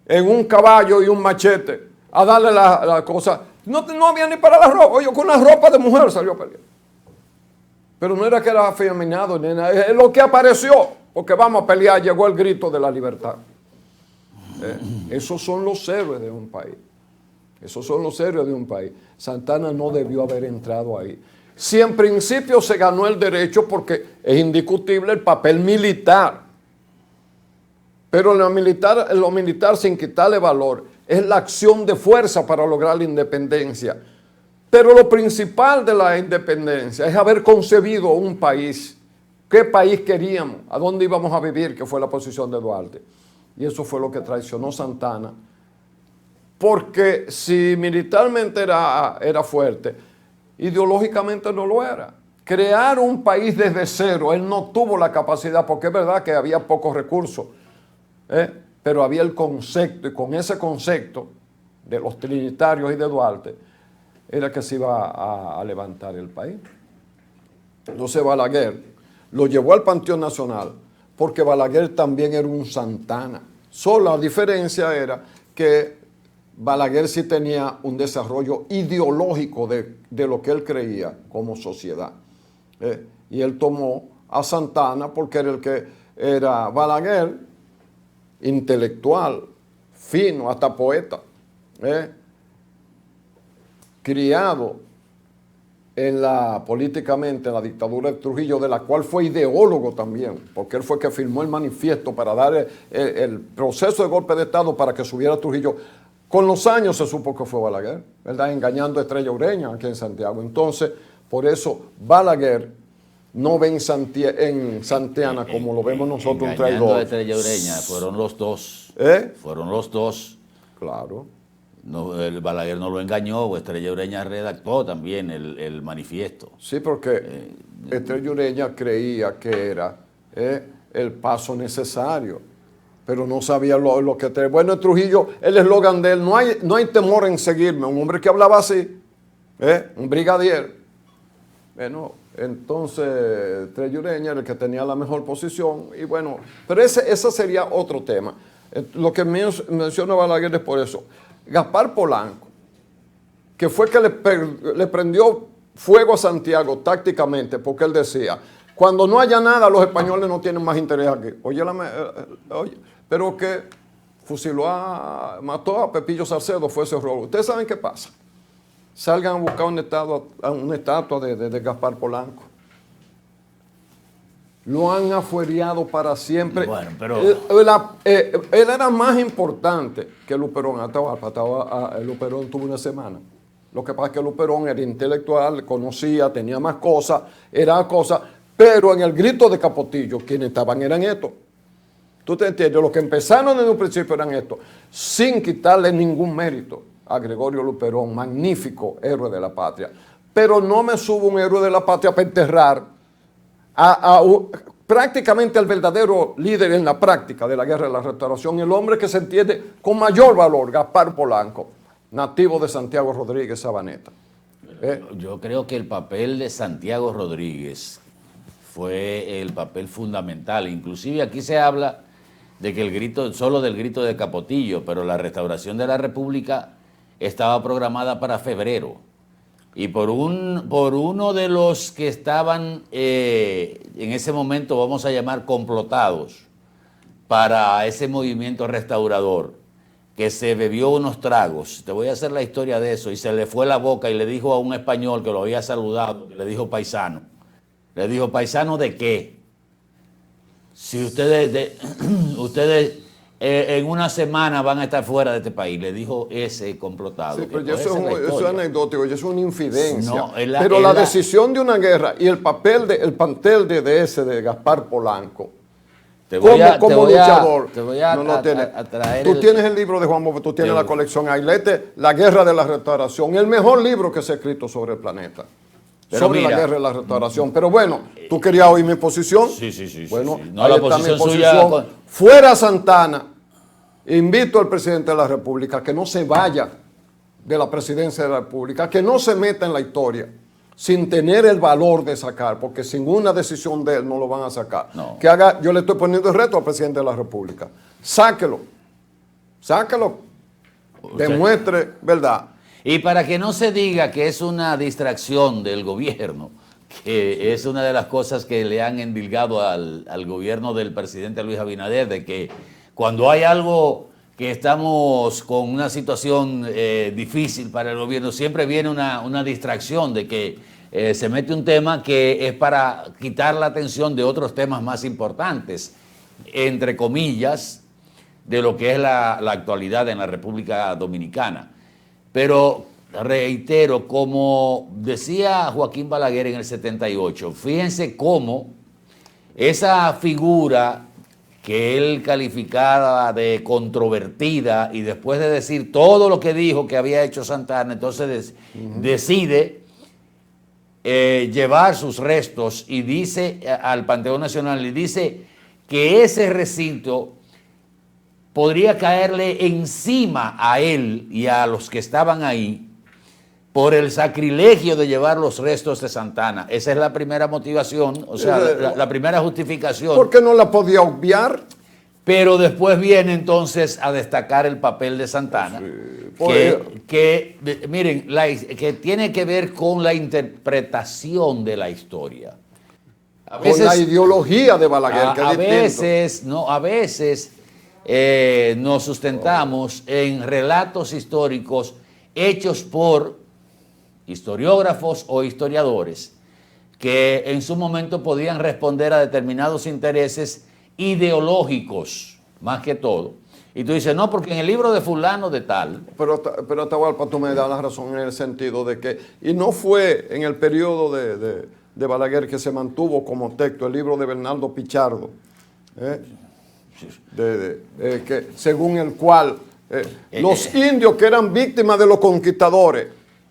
Speaker 2: en un caballo y un machete, a darle la cosa. No había ni para la ropa. Oye, con una ropa de mujer salió a pelear. Pero no era que era afeminado, ni nada, es lo que apareció. Porque vamos a pelear, llegó el grito de la libertad. Esos son los héroes de un país. Esos son los héroes de un país. Santana no debió haber entrado ahí. Si en principio se ganó el derecho, porque es indiscutible el papel militar. Pero lo militar sin quitarle valor es la acción de fuerza para lograr la independencia. Pero lo principal de la independencia es haber concebido un país. ¿Qué país queríamos? ¿A dónde íbamos a vivir? Que fue la posición de Duarte. Y eso fue lo que traicionó Santana. Porque si militarmente era fuerte, ideológicamente no lo era. Crear un país desde cero, él no tuvo la capacidad, porque es verdad que había pocos recursos, pero había el concepto, y con ese concepto de los trinitarios y de Duarte, era que se iba a levantar el país. Entonces Balaguer lo llevó al Panteón Nacional, porque Balaguer también era un Santana. Solo la diferencia era que Balaguer sí tenía un desarrollo ideológico de lo que él creía como sociedad. Y él tomó a Santana porque era el que era Balaguer, intelectual, fino, hasta poeta, criado políticamente en la dictadura de Trujillo, de la cual fue ideólogo también, porque él fue que firmó el manifiesto para dar el proceso de golpe de Estado para que subiera Trujillo. Con los años se supo que fue Balaguer, ¿verdad? Engañando a Estrella Ureña aquí en Santiago. Entonces, por eso Balaguer no ve en Santana como lo vemos nosotros un traidor.
Speaker 3: Engañando a Estrella Ureña, fueron los dos. Fueron los dos.
Speaker 2: Claro.
Speaker 3: No, el Balaguer no lo engañó, Estrella Ureña redactó también el manifiesto.
Speaker 2: Sí, porque Estrella Ureña creía que era el paso necesario, pero no sabía lo que tenía. Bueno, Trujillo, el eslogan de él, no hay temor en seguirme, un hombre que hablaba así, un brigadier, Bueno, entonces Treyureña era el que tenía la mejor posición y bueno, pero ese sería otro tema. Lo que menciona Balaguer es por eso. Gaspar Polanco, que fue que le prendió fuego a Santiago tácticamente, porque él decía, cuando no haya nada, los españoles no tienen más interés aquí. Oye, pero que mató a Pepillo Salcedo, fue ese horror. ¿Ustedes saben qué pasa? Salgan a buscar una estatua de Gaspar Polanco. Lo han afuereado para siempre.
Speaker 3: Bueno, pero
Speaker 2: él era más importante que Luperón. Luperón tuvo una semana. Lo que pasa es que Luperón era intelectual, conocía, tenía más cosas, pero en el grito de Capotillo, quienes estaban eran estos. ¿Tú te entiendes? Los que empezaron en un principio eran estos, sin quitarle ningún mérito a Gregorio Luperón, magnífico héroe de la patria. Pero no me subo un héroe de la patria para enterrar prácticamente al verdadero líder en la práctica de la Guerra de la Restauración, el hombre que se entiende con mayor valor, Gaspar Polanco, nativo de Santiago Rodríguez Sabaneta.
Speaker 3: Yo creo que el papel de Santiago Rodríguez fue el papel fundamental. Inclusive aquí se habla de que solo del grito de Capotillo, pero la restauración de la República estaba programada para febrero. Y por uno de los que estaban en ese momento, vamos a llamar complotados, para ese movimiento restaurador, que se bebió unos tragos, te voy a hacer la historia de eso, y se le fue la boca y le dijo a un español que lo había saludado, que le dijo paisano. Le dijo, ¿paisano de qué? Si ustedes en una semana van a estar fuera de este país, le dijo ese complotado.
Speaker 2: Sí, pero eso es anecdótico, eso es una infidencia.
Speaker 3: No,
Speaker 2: pero la decisión de una guerra y el plantel de Gaspar Polanco, como luchador, traer tú tienes el libro de Juan Bofe, tú tienes la colección Ailete, La Guerra de la Restauración, el mejor libro que se ha escrito sobre el planeta. Sobre la Guerra de la Restauración. Pero bueno, ¿tú querías oír mi posición?
Speaker 3: Sí.
Speaker 2: Bueno,
Speaker 3: no, ahí está mi
Speaker 2: posición. Fuera Santana, invito al presidente de la República que no se vaya de la presidencia de la República, que no se meta en la historia sin tener el valor de sacar, porque sin una decisión de él no lo van a sacar.
Speaker 3: No.
Speaker 2: Yo le estoy poniendo el reto al presidente de la República. Sáquelo. Demuestre verdad.
Speaker 3: Y para que no se diga que es una distracción del gobierno, que es una de las cosas que le han endilgado al gobierno del presidente Luis Abinader, de que cuando hay algo que estamos con una situación difícil para el gobierno, siempre viene una distracción de que se mete un tema que es para quitar la atención de otros temas más importantes, entre comillas, de lo que es la actualidad en la República Dominicana. Pero reitero, como decía Joaquín Balaguer en el 78, fíjense cómo esa figura que él calificaba de controvertida y después de decir todo lo que dijo que había hecho Santana, entonces decide llevar sus restos y dice al Panteón Nacional, y dice que ese recinto podría caerle encima a él y a los que estaban ahí por el sacrilegio de llevar los restos de Santana. Esa es la primera motivación, o sea, la primera justificación.
Speaker 2: ¿Por qué no la podía obviar?
Speaker 3: Pero después viene entonces a destacar el papel de Santana, que miren, que tiene que ver con la interpretación de la historia.
Speaker 2: Con la ideología de Balaguer,
Speaker 3: a veces nos sustentamos en relatos históricos hechos por historiógrafos o historiadores que en su momento podían responder a determinados intereses ideológicos, más que todo. Y tú dices, no, porque en el libro de fulano de tal.
Speaker 2: Pero Atahualpa, tú me das la razón en el sentido de que, y no fue en el periodo de Balaguer que se mantuvo como texto el libro de Bernardo Pichardo, que, según el cual los indios que eran víctimas de los conquistadores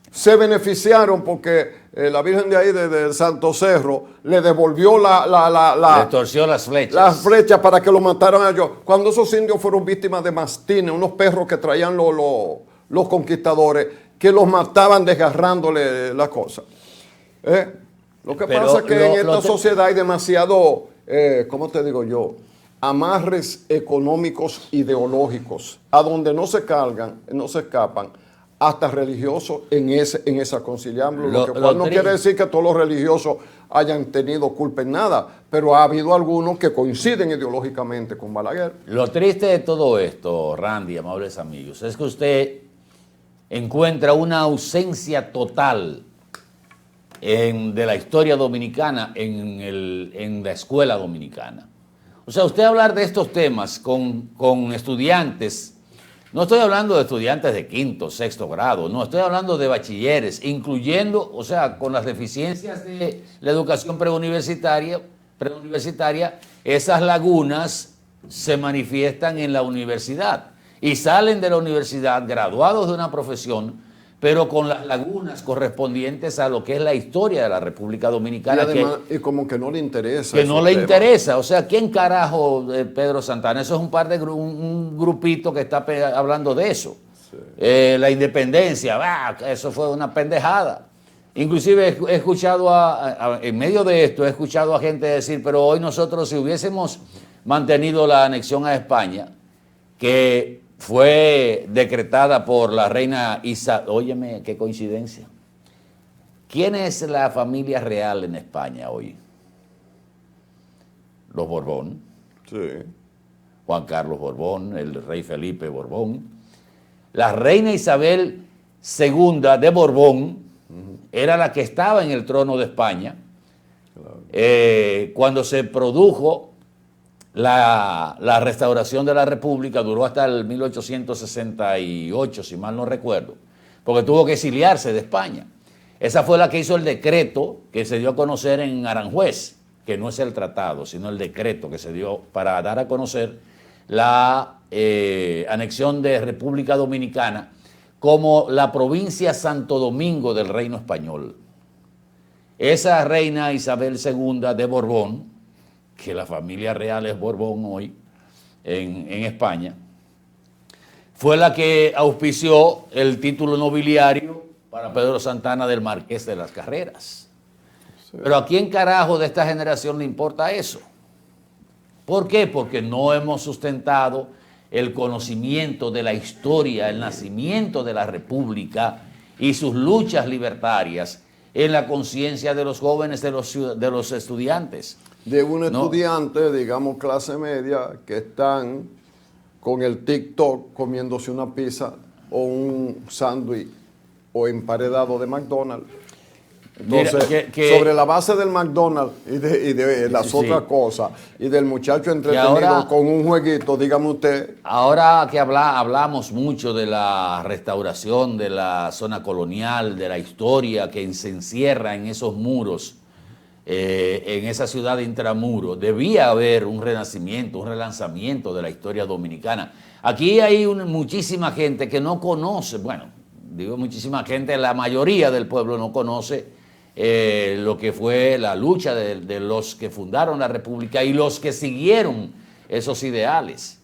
Speaker 2: se beneficiaron porque la Virgen de ahí, de Santo Cerro, le devolvió
Speaker 3: le torció las flechas.
Speaker 2: Las flechas para que lo mataran a ellos. Cuando esos indios fueron víctimas de mastines, unos perros que traían los conquistadores, que los mataban desgarrándole las cosas. Lo que
Speaker 3: Pero
Speaker 2: pasa es que en esta sociedad hay demasiado, ¿cómo te digo yo? Amarres económicos ideológicos, a donde no se escapan, hasta religiosos en esa conciliábulo. Lo cual no quiere decir que todos los religiosos hayan tenido culpa en nada, pero ha habido algunos que coinciden ideológicamente con Balaguer.
Speaker 3: Lo triste de todo esto, Randy, amables amigos, es que usted encuentra una ausencia total de la historia dominicana en la escuela dominicana. O sea, usted hablar de estos temas con estudiantes, no estoy hablando de estudiantes de quinto, sexto grado, no, estoy hablando de bachilleres, incluyendo, o sea, con las deficiencias de la educación preuniversitaria, esas lagunas se manifiestan en la universidad y salen de la universidad graduados de una profesión, pero con las lagunas correspondientes a lo que es la historia de la República Dominicana.
Speaker 2: Y además, y como que no le interesa.
Speaker 3: Que no le interesa. O sea, ¿quién carajo Pedro Santana? Eso es un grupito que está hablando de eso. Sí. La independencia, eso fue una pendejada. Inclusive he escuchado en medio de esto, he escuchado a gente decir, pero hoy nosotros si hubiésemos mantenido la anexión a España, que fue decretada por la reina Isabel. Óyeme, qué coincidencia. ¿Quién es la familia real en España hoy? Los Borbón.
Speaker 2: Sí.
Speaker 3: Juan Carlos Borbón, el rey Felipe Borbón. La reina Isabel II de Borbón era la que estaba en el trono de España. Claro. Cuando se produjo la restauración de la República, duró hasta el 1868, si mal no recuerdo, porque tuvo que exiliarse de España. Esa fue la que hizo el decreto que se dio a conocer en Aranjuez, que no es el tratado, sino el decreto que se dio para dar a conocer la anexión de República Dominicana como la provincia Santo Domingo del Reino Español. Esa reina Isabel II de Borbón, que la familia real es Borbón hoy en España, fue la que auspició el título nobiliario para Pedro Santana del Marqués de las Carreras. Sí. Pero ¿a quién carajo de esta generación le importa eso? ¿Por qué? Porque no hemos sustentado el conocimiento de la historia, el nacimiento de la República y sus luchas libertarias en la conciencia de los jóvenes, de los estudiantes.
Speaker 2: De un estudiante, digamos clase media, que están con el TikTok comiéndose una pizza o un sándwich o emparedado de McDonald's. Entonces, sobre la base del McDonald's y de las otras cosas y del muchacho entretenido ahora, con un jueguito, dígame usted.
Speaker 3: Ahora que hablamos mucho de la restauración de la zona colonial, de la historia que se encierra en esos muros, en esa ciudad de intramuros, debía haber un renacimiento, un relanzamiento de la historia dominicana. Aquí hay muchísima gente que no conoce, bueno, digo muchísima gente, la mayoría del pueblo no conoce lo que fue la lucha de los que fundaron la República y los que siguieron esos ideales.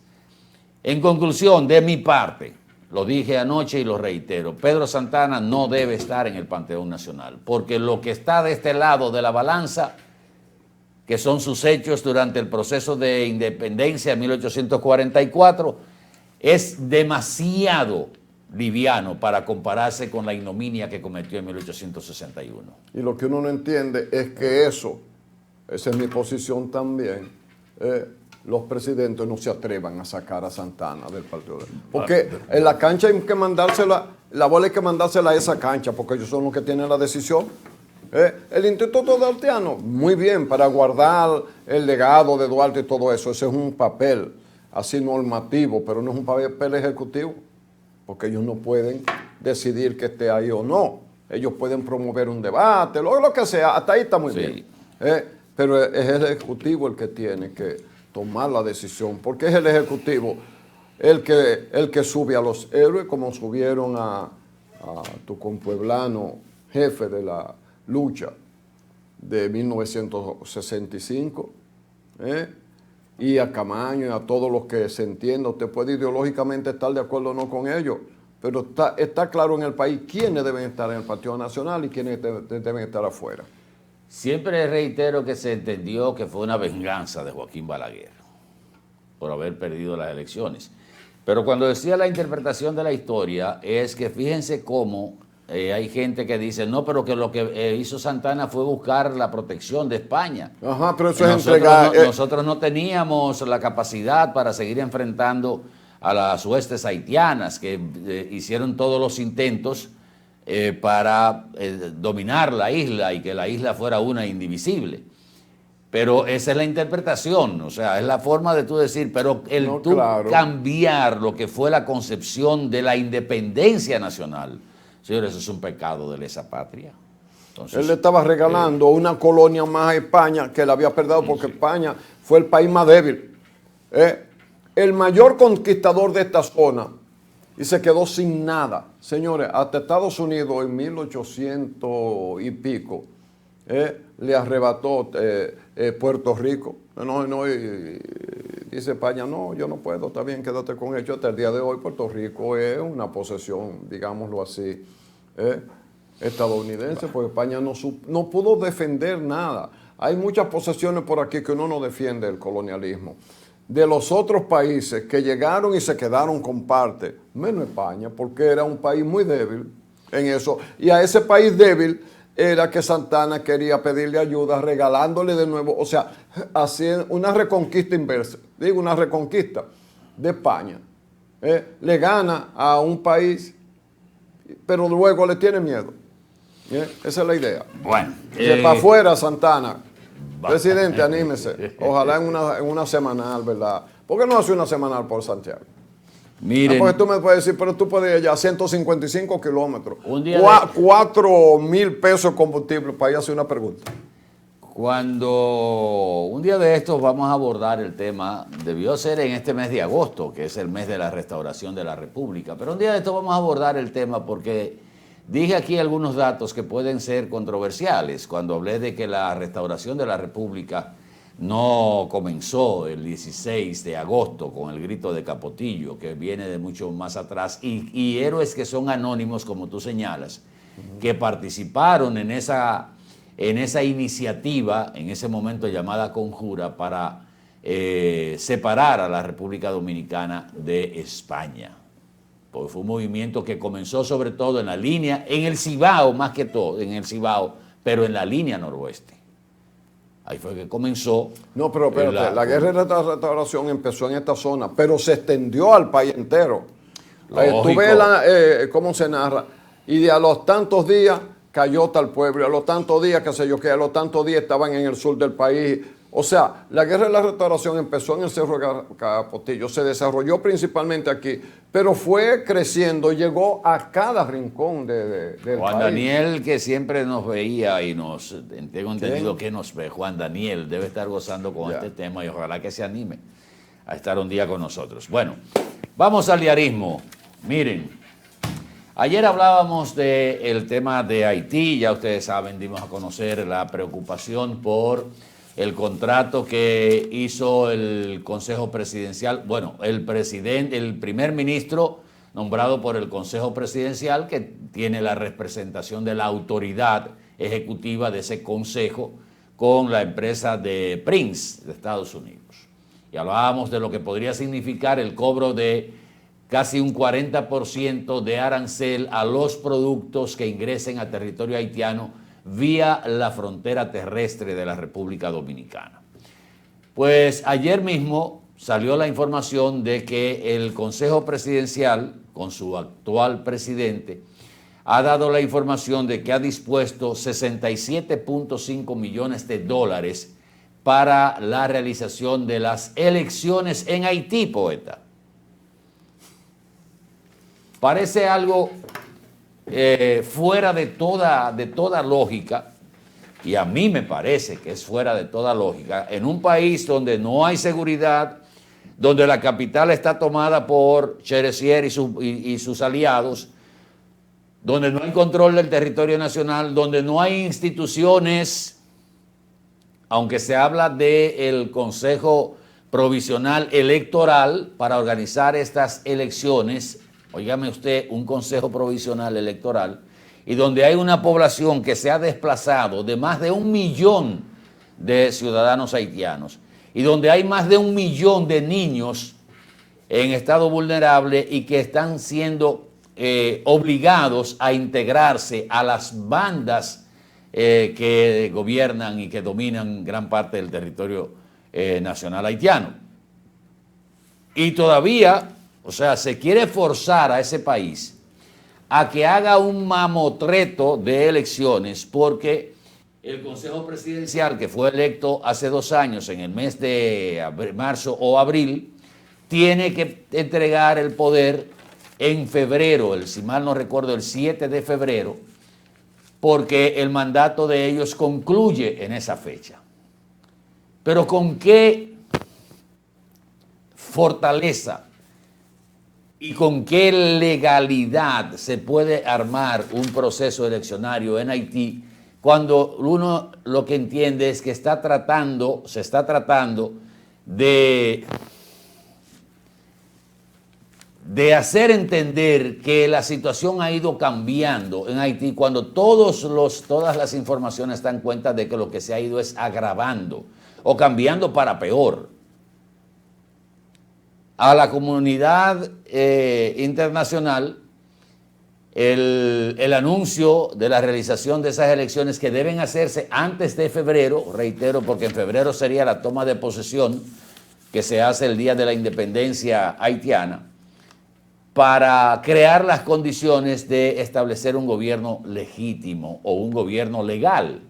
Speaker 3: En conclusión, de mi parte, lo dije anoche y lo reitero, Pedro Santana no debe estar en el Panteón Nacional, porque lo que está de este lado de la balanza, que son sus hechos durante el proceso de independencia de 1844, es demasiado liviano para compararse con la ignominia que cometió en 1861.
Speaker 2: Y lo que uno no entiende es que esa es mi posición también, los presidentes no se atrevan a sacar a Santana del partido. Porque en la cancha hay que mandársela, la bola hay que mandársela a esa cancha, porque ellos son los que tienen la decisión. El Instituto Duarteano, muy bien, para guardar el legado de Duarte y todo eso, ese es un papel así normativo, pero no es un papel ejecutivo, porque ellos no pueden decidir que esté ahí o no. Ellos pueden promover un debate, lo que sea, hasta ahí está muy bien. Pero es el Ejecutivo el que tiene que tomar la decisión, porque es el Ejecutivo el que sube a los héroes, como subieron a tu compueblano jefe de la lucha de 1965, y a Camaño y a todos los que se entienda. Usted puede ideológicamente estar de acuerdo o no con ellos, pero está claro en el país quiénes deben estar en el Partido Nacional y quiénes deben estar afuera.
Speaker 3: Siempre reitero que se entendió que fue una venganza de Joaquín Balaguer por haber perdido las elecciones. Pero cuando decía la interpretación de la historia, es que fíjense cómo hay gente que dice, no, pero que lo que hizo Santana fue buscar la protección de España.
Speaker 2: Ajá, pero eso es entregar.
Speaker 3: Nosotros no teníamos la capacidad para seguir enfrentando a las huestes haitianas que hicieron todos los intentos para dominar la isla y que la isla fuera una indivisible. Pero esa es la interpretación, o sea, es la forma de tú decir, pero cambiar lo que fue la concepción de la independencia nacional, señores, eso es un pecado de lesa patria. Entonces,
Speaker 2: él le estaba regalando una colonia más a España que la había perdido porque España fue el país más débil. El mayor conquistador de esta zona y se quedó sin nada. Señores, hasta Estados Unidos en 1800 y pico le arrebató Puerto Rico. Dice España, no, yo no puedo, está bien, quédate con ello. Hasta el día de hoy Puerto Rico es una posesión, digámoslo así, estadounidense, porque España no pudo defender nada. Hay muchas posesiones por aquí que uno no defiende el colonialismo. De los otros países que llegaron y se quedaron con parte, menos España, porque era un país muy débil en eso. Y a ese país débil era que Santana quería pedirle ayuda, regalándole de nuevo, o sea, haciendo una reconquista inversa, digo, una reconquista de España. Le gana a un país, pero luego le tiene miedo. Esa es la idea.
Speaker 3: Bueno.
Speaker 2: Para afuera, Santana. Presidente, anímese. Ojalá en una semanal, ¿verdad? ¿Por qué no hace una semanal por Santiago?
Speaker 3: Miren,
Speaker 2: porque tú me puedes decir, pero tú puedes ir allá a 155 kilómetros.
Speaker 3: Un día
Speaker 2: 4.000 pesos de combustible para ir a hacer una pregunta.
Speaker 3: Cuando un día de estos vamos a abordar el tema, debió ser en este mes de agosto, que es el mes de la restauración de la República, pero un día de estos vamos a abordar el tema porque dije aquí algunos datos que pueden ser controversiales cuando hablé de que la restauración de la República no comenzó el 16 de agosto con el grito de Capotillo, que viene de mucho más atrás, y héroes que son anónimos, como tú señalas, que participaron en esa iniciativa, en ese momento llamada Conjura, para separar a la República Dominicana de España. Porque fue un movimiento que comenzó sobre todo en la línea, en el Cibao más que todo, en el Cibao, pero en la línea noroeste. Ahí fue que comenzó.
Speaker 2: No, pero espérate, la guerra de la restauración empezó en esta zona, pero se extendió al país entero. Tú ves cómo se narra. Y de a los tantos días cayó tal pueblo, y a los tantos días, qué sé yo, que a los tantos días estaban en el sur del país. O sea, la guerra de la restauración empezó en el Cerro de Capotillo, se desarrolló principalmente aquí, pero fue creciendo, llegó a cada rincón del
Speaker 3: Juan
Speaker 2: país.
Speaker 3: Daniel, que siempre nos veía y tengo entendido que nos ve, Juan Daniel debe estar gozando con este tema y ojalá que se anime a estar un día con nosotros. Bueno, vamos al diarismo. Miren, ayer hablábamos del tema de Haití, ya ustedes saben, dimos a conocer la preocupación por el contrato que hizo el Consejo Presidencial, bueno, el primer ministro nombrado por el Consejo Presidencial, que tiene la representación de la autoridad ejecutiva de ese consejo con la empresa de Prince de Estados Unidos. Y hablábamos de lo que podría significar el cobro de casi un 40% de arancel a los productos que ingresen a territorio haitiano vía la frontera terrestre de la República Dominicana. Pues ayer mismo salió la información de que el Consejo Presidencial, con su actual presidente, ha dado la información de que ha dispuesto 67.5 millones de dólares para la realización de las elecciones en Haití, poeta. Parece algo fuera de toda lógica, y a mí me parece que es fuera de toda lógica, en un país donde no hay seguridad, donde la capital está tomada por Cheresier y sus aliados, donde no hay control del territorio nacional, donde no hay instituciones, aunque se habla del Consejo Provisional Electoral para organizar estas elecciones. Óigame usted, un Consejo Provisional Electoral, y donde hay una población que se ha desplazado de más de 1 millón de ciudadanos haitianos y donde hay más de 1 millón de niños en estado vulnerable y que están siendo obligados a integrarse a las bandas que gobiernan y que dominan gran parte del territorio nacional haitiano. Y todavía, o sea, se quiere forzar a ese país a que haga un mamotreto de elecciones porque el Consejo Presidencial, que fue electo hace 2 años, en el mes de marzo o abril, tiene que entregar el poder en febrero, si mal no recuerdo, el 7 de febrero, porque el mandato de ellos concluye en esa fecha. Pero ¿con qué fortaleza y con qué legalidad se puede armar un proceso eleccionario en Haití cuando uno lo que entiende es que se está tratando de hacer entender que la situación ha ido cambiando en Haití cuando todas las informaciones dan cuenta de que lo que se ha ido es agravando o cambiando para peor? A la comunidad internacional el anuncio de la realización de esas elecciones que deben hacerse antes de febrero, reitero, porque en febrero sería la toma de posesión que se hace el día de la independencia haitiana, para crear las condiciones de establecer un gobierno legítimo o un gobierno legal,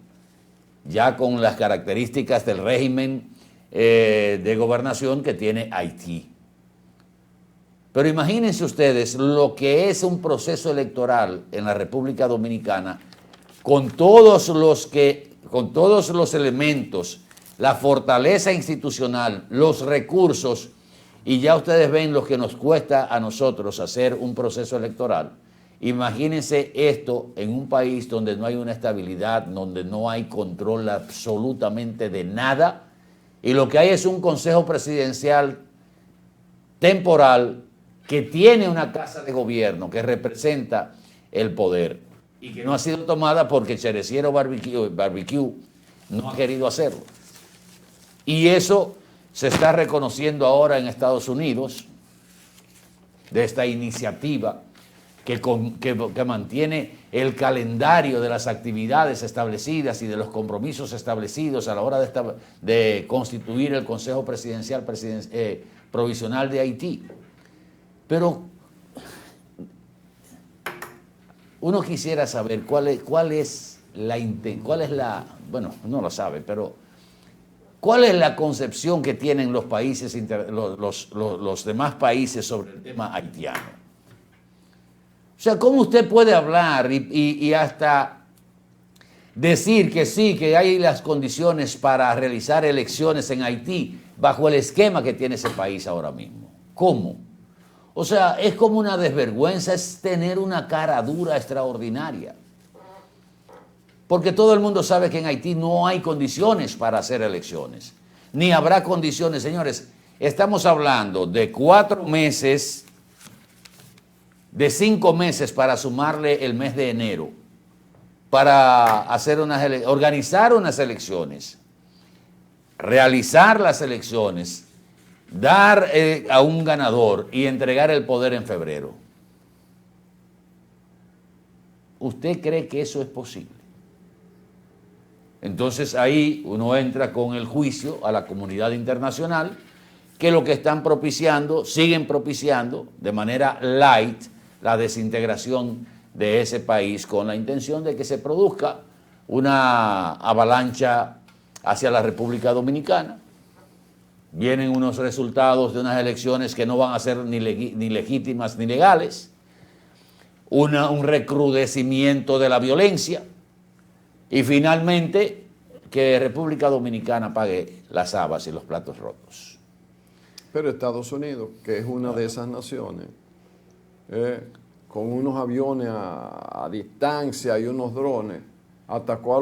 Speaker 3: ya con las características del régimen de gobernación que tiene Haití. Pero imagínense ustedes lo que es un proceso electoral en la República Dominicana con todos los elementos, la fortaleza institucional, los recursos, y ya ustedes ven lo que nos cuesta a nosotros hacer un proceso electoral. Imagínense esto en un país donde no hay una estabilidad, donde no hay control absolutamente de nada, y lo que hay es un Consejo Presidencial temporal que tiene una casa de gobierno que representa el poder y que no ha sido tomada porque Chereciero Barbecue no ha querido hacerlo. Y eso se está reconociendo ahora en Estados Unidos, de esta iniciativa que mantiene el calendario de las actividades establecidas y de los compromisos establecidos a la hora de constituir el Consejo Presidencial Provisional de Haití. Pero uno quisiera saber cuál es la, bueno, no lo sabe, pero ¿cuál es la concepción que tienen los países, los demás países sobre el tema haitiano? O sea, ¿cómo usted puede hablar y hasta decir que sí, que hay las condiciones para realizar elecciones en Haití bajo el esquema que tiene ese país ahora mismo? ¿Cómo? O sea, es como una desvergüenza, es tener una cara dura extraordinaria. Porque todo el mundo sabe que en Haití no hay condiciones para hacer elecciones, ni habrá condiciones. Señores, estamos hablando de 4 meses, de 5 meses para sumarle el mes de enero, para hacer organizar unas elecciones, realizar las elecciones, dar a un ganador y entregar el poder en febrero. ¿Usted cree que eso es posible? Entonces ahí uno entra con el juicio a la comunidad internacional, que lo que están propiciando, siguen propiciando de manera light la desintegración de ese país con la intención de que se produzca una avalancha hacia la República Dominicana. Vienen unos resultados de unas elecciones que no van a ser ni legítimas ni legales, un recrudecimiento de la violencia y finalmente que República Dominicana pague las habas y los platos rotos.
Speaker 2: Pero Estados Unidos, que es una de esas naciones, con unos aviones a distancia y unos drones, atacó a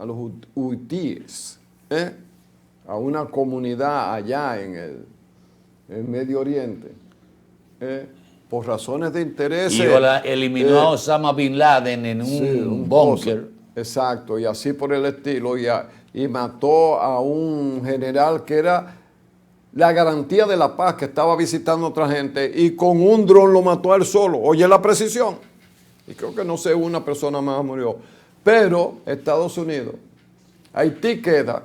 Speaker 2: los hutíes, a una comunidad allá en el Medio Oriente, por razones de interés.
Speaker 3: Y eliminó a Osama Bin Laden en un búnker.
Speaker 2: Exacto, y así por el estilo. Y mató a un general que era la garantía de la paz, que estaba visitando a otra gente, y con un dron lo mató a él solo. Oye la precisión. Y creo que no sé, una persona más murió. Pero Estados Unidos, Haití queda.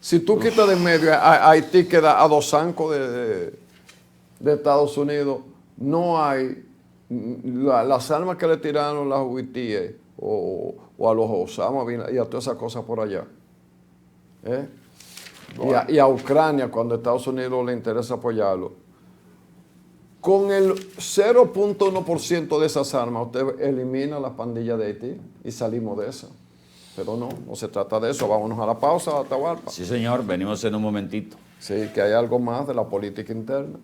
Speaker 2: Si tú quitas de en medio, Haití queda a 2 zancos de Estados Unidos. No hay las armas que le tiraron las huitíes o a los Osama y a todas esas cosas por allá. Bueno. Y a Ucrania, cuando a Estados Unidos le interesa apoyarlo. Con el 0.1% de esas armas, usted elimina la pandilla de Haití y salimos de esa. Pero no se trata de eso. Vámonos a la pausa, Atahualpa.
Speaker 3: Sí, señor, venimos en un momentito.
Speaker 2: Sí, que hay algo más de la política interna.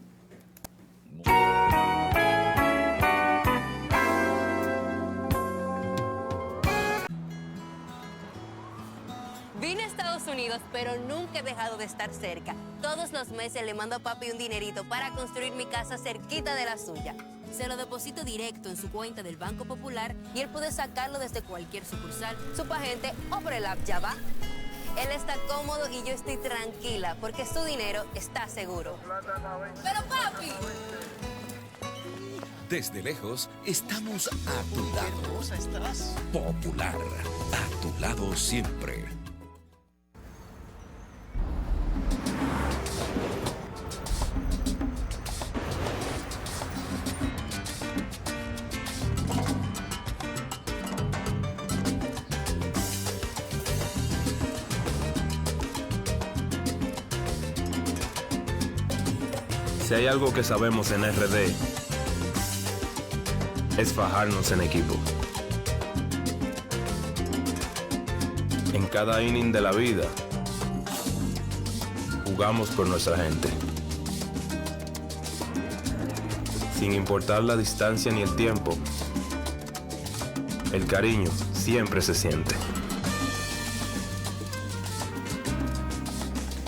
Speaker 21: Vine a Estados Unidos, pero nunca he dejado de estar cerca. Todos los meses le mando a papi un dinerito para construir mi casa cerquita de la suya. Se lo deposito directo en su cuenta del Banco Popular y él puede sacarlo desde cualquier sucursal, Subagente o por el app Ya Va. Él está cómodo y yo estoy tranquila porque su dinero está seguro. ¡Pero papi!
Speaker 10: Desde lejos, estamos a tu lado. ¡Qué hermosa estás! Popular, a tu lado siempre.
Speaker 22: Si hay algo que sabemos en RD, es fajarnos en equipo. En cada inning de la vida, jugamos por nuestra gente. Sin importar la distancia ni el tiempo, el cariño siempre se siente.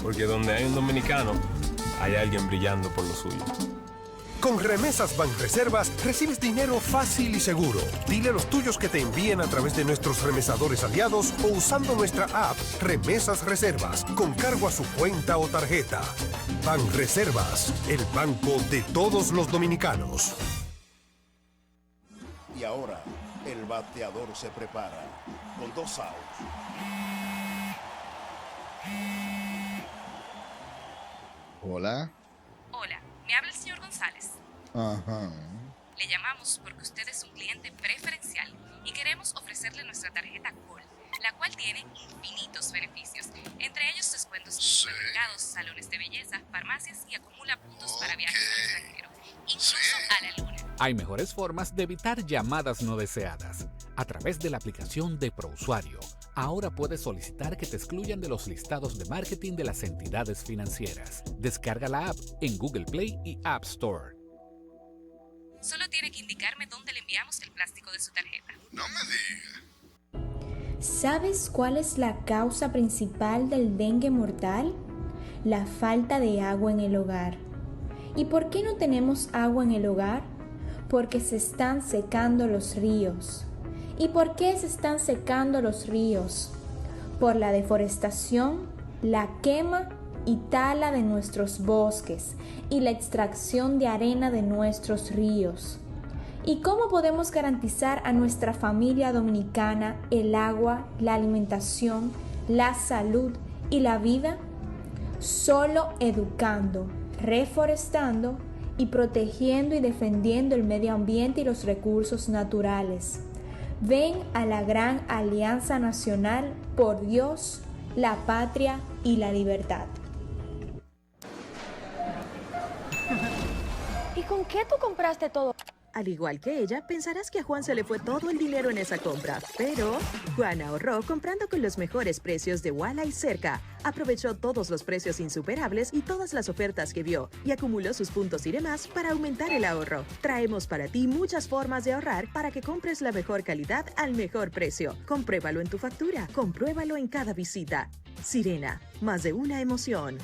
Speaker 22: Porque donde hay un dominicano, hay alguien brillando por lo suyo.
Speaker 8: Con Remesas Banreservas recibes dinero fácil y seguro. Dile a los tuyos que te envíen a través de nuestros remesadores aliados o usando nuestra app Remesas Reservas con cargo a su cuenta o tarjeta. Banreservas, el banco de todos los dominicanos.
Speaker 23: Y ahora el bateador se prepara con 2 outs.
Speaker 24: Hola.
Speaker 25: Hola, me habla el señor González.
Speaker 24: Ajá.
Speaker 25: Le llamamos porque usted es un cliente preferencial y queremos ofrecerle nuestra tarjeta Gold, la cual tiene infinitos beneficios, entre ellos descuentos en supermercados, salones de belleza, farmacias y acumula puntos para viajes al extranjero, incluso a la luna.
Speaker 26: Hay mejores formas de evitar llamadas no deseadas. A través de la aplicación de ProUsuario, ahora puedes solicitar que te excluyan de los listados de marketing de las entidades financieras. Descarga la app en Google Play y App Store.
Speaker 25: Solo tiene que indicarme dónde le enviamos el plástico de su tarjeta.
Speaker 23: No me diga.
Speaker 13: ¿Sabes cuál es la causa principal del dengue mortal? La falta de agua en el hogar. ¿Y por qué no tenemos agua en el hogar? Porque se están secando los ríos. ¿Y por qué se están secando los ríos? Por la deforestación, la quema y tala de nuestros bosques y la extracción de arena de nuestros ríos. ¿Y cómo podemos garantizar a nuestra familia dominicana el agua, la alimentación, la salud y la vida? Solo educando, reforestando y protegiendo y defendiendo el medio ambiente y los recursos naturales. Ven a la gran Alianza Nacional por Dios, la patria y la libertad.
Speaker 14: ¿Y con qué tú compraste todo?
Speaker 15: Al igual que ella, pensarás que a Juan se le fue todo el dinero en esa compra, pero Juan ahorró comprando con los mejores precios de Walla y Cerca. Aprovechó todos los precios insuperables y todas las ofertas que vio y acumuló sus puntos y demás para aumentar el ahorro. Traemos para ti muchas formas de ahorrar para que compres la mejor calidad al mejor precio. Compruébalo en tu factura, compruébalo en cada visita. Sirena, más de una emoción.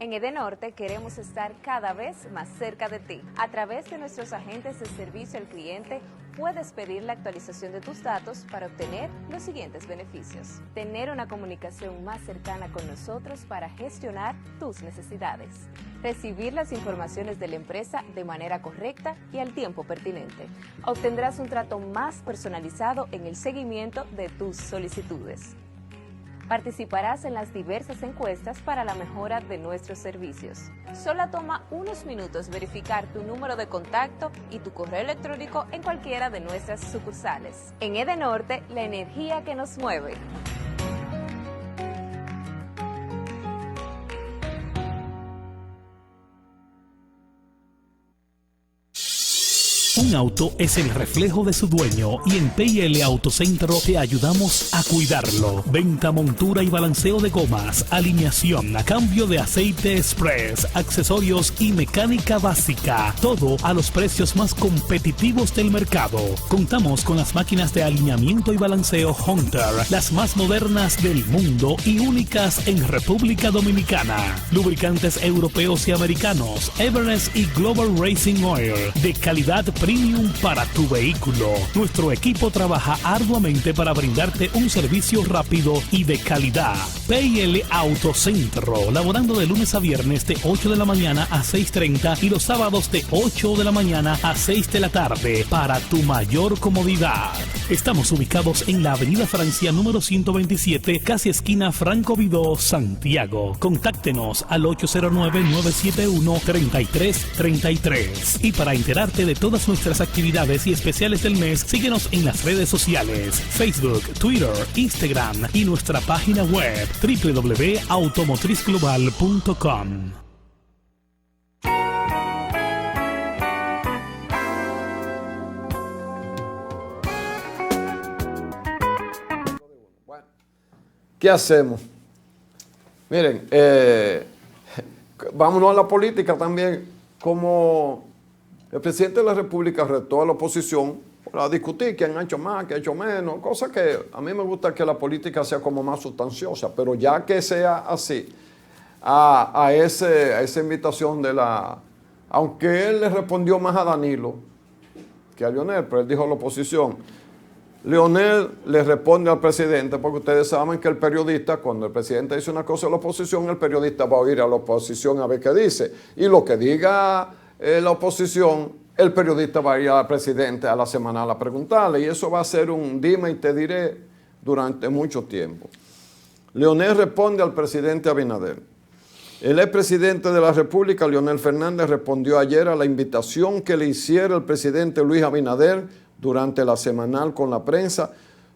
Speaker 11: En Edenorte queremos estar cada vez más cerca de ti. A través de nuestros agentes de servicio al cliente, puedes pedir la actualización de tus datos para obtener los siguientes beneficios. Tener una comunicación más cercana con nosotros para gestionar tus necesidades. Recibir las informaciones de la empresa de manera correcta y al tiempo pertinente. Obtendrás un trato más personalizado en el seguimiento de tus solicitudes. Participarás en las diversas encuestas para la mejora de nuestros servicios. Solo toma unos minutos verificar tu número de contacto y tu correo electrónico en cualquiera de nuestras sucursales. En Edenorte, la energía que nos mueve.
Speaker 1: Un auto es el reflejo de su dueño y en PL Autocentro te ayudamos a cuidarlo. Venta, montura y balanceo de gomas, alineación, cambio de aceite express, accesorios y mecánica básica. Todo a los precios más competitivos del mercado. Contamos con las máquinas de alineamiento y balanceo Hunter, las más modernas del mundo y únicas en República Dominicana. Lubricantes europeos y americanos, Everest y Global Racing Oil, de calidad premium para tu vehículo. Nuestro equipo trabaja arduamente para brindarte un servicio rápido y de calidad. PL Autocentro, laborando de lunes a viernes de 8 de la mañana a 6:30 y los sábados de 8 de la mañana a 6 de la tarde para tu mayor comodidad. Estamos ubicados en la Avenida Francia número 127, casi esquina Franco Vidó, Santiago. Contáctenos al 809-971-3333. Y para enterarte de todas nuestras actividades y especiales del mes, síguenos en las redes sociales, Facebook, Twitter, Instagram y nuestra página web www.automotrizglobal.com.
Speaker 2: ¿Qué hacemos? Miren, vámonos a la política también. Como el presidente de la República retó a la oposición a discutir quién ha hecho más, quién ha hecho menos, cosa que a mí me gusta que la política sea como más sustanciosa, pero ya que sea así, a esa invitación de la... Aunque él le respondió más a Danilo que a Leonel, pero él dijo a la oposición. Leonel le responde al presidente, porque ustedes saben que el periodista, cuando el presidente dice una cosa a la oposición, el periodista va a oír a la oposición a ver qué dice. Y lo que diga la oposición, el periodista va a ir al presidente a la semanal a preguntarle. Y eso va a ser un dime y te diré durante mucho tiempo. Leonel responde al presidente Abinader. El expresidente de la República, Leonel Fernández, respondió ayer a la invitación que le hiciera el presidente Luis Abinader durante la semanal con la prensa,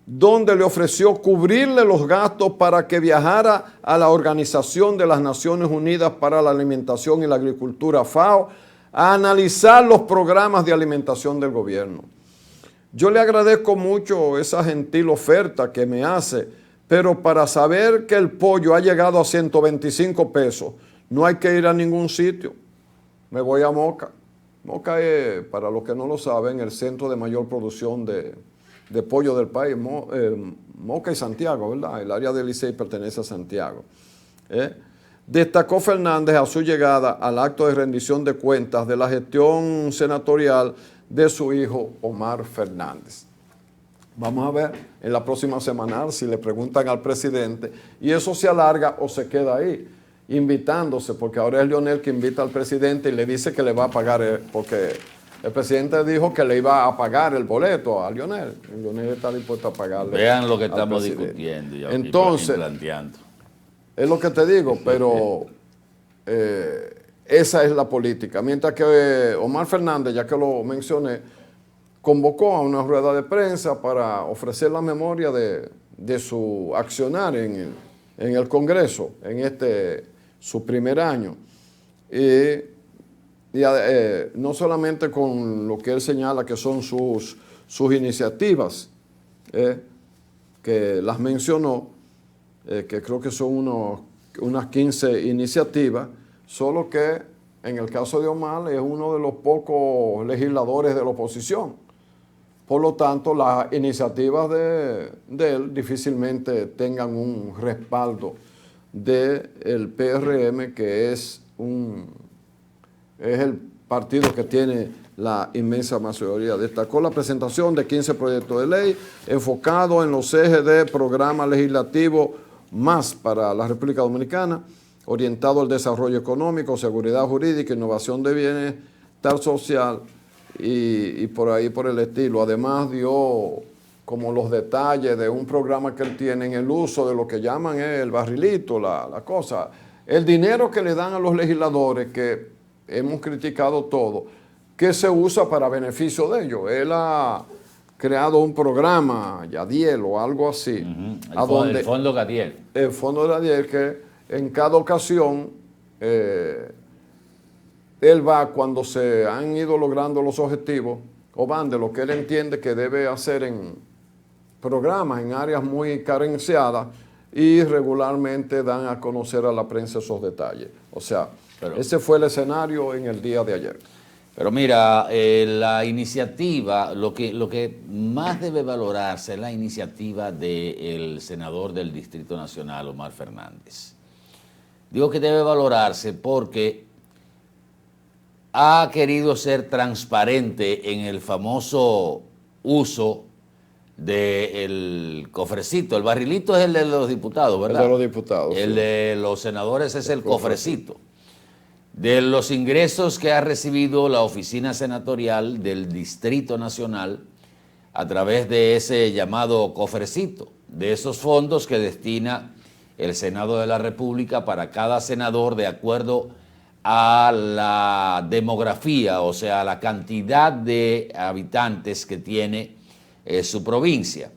Speaker 2: donde le ofreció cubrirle los gastos para que viajara a la Organización de las Naciones Unidas para la Alimentación y la Agricultura, FAO, a analizar los programas de alimentación del gobierno. Yo le agradezco mucho esa gentil oferta que me hace, pero para saber que el pollo ha llegado a 125 pesos, no hay que ir a ningún sitio. Me voy a Moca. Moca es, para los que no lo saben, el centro de mayor producción de pollo del país. Moca y Santiago, ¿verdad? El área del Licey pertenece a Santiago. Destacó Fernández a su llegada al acto de rendición de cuentas de la gestión senatorial de su hijo Omar Fernández. Vamos a ver en la próxima semana si le preguntan al presidente y eso se alarga o se queda ahí, invitándose, porque ahora es Leonel que invita al presidente y le dice que le va a pagar, porque el presidente dijo que le iba a pagar el boleto a Leonel. Leonel está dispuesto a pagarle.
Speaker 3: Vean lo que estamos discutiendo y
Speaker 2: entonces,
Speaker 3: planteando.
Speaker 2: Es lo que te digo, pero esa es la política. Mientras que Omar Fernández, ya que lo mencioné, convocó a una rueda de prensa para ofrecer la memoria de su accionar en el Congreso, en su primer año. Y no solamente con lo que él señala que son sus iniciativas, que las mencionó, que creo que son unas 15 iniciativas, solo que en el caso de Omar es uno de los pocos legisladores de la oposición. Por lo tanto, las iniciativas de él difícilmente tengan un respaldo del PRM, que es el partido que tiene la inmensa mayoría. Destacó la presentación de 15 proyectos de ley enfocados en los ejes de programa legislativo más para la República Dominicana, orientado al desarrollo económico, seguridad jurídica, innovación de bienestar social y por ahí por el estilo. Además dio como los detalles de un programa que él tiene en el uso de lo que llaman el barrilito, la cosa. El dinero que le dan a los legisladores, que hemos criticado todo, que se usa para beneficio de ellos. Él ha creado un programa, Yadiel o algo así.
Speaker 3: El Fondo Gadiel.
Speaker 2: El Fondo Gadiel, que en cada ocasión él va, cuando se han ido logrando los objetivos, o van de lo que él entiende que debe hacer en programas, en áreas muy carenciadas, y regularmente dan a conocer a la prensa esos detalles. O sea, ese fue el escenario en el día de ayer.
Speaker 3: Pero mira, la iniciativa, lo que más debe valorarse es la iniciativa del senador del Distrito Nacional, Omar Fernández. Digo que debe valorarse porque ha querido ser transparente en el famoso uso del cofrecito. El barrilito es el de los diputados, ¿verdad?
Speaker 2: El de los diputados.
Speaker 3: El de los senadores es el cofrecito. De los ingresos que ha recibido la oficina senatorial del Distrito Nacional a través de ese llamado cofrecito, de esos fondos que destina el Senado de la República para cada senador de acuerdo a la demografía, o sea, la cantidad de habitantes que tiene su provincia.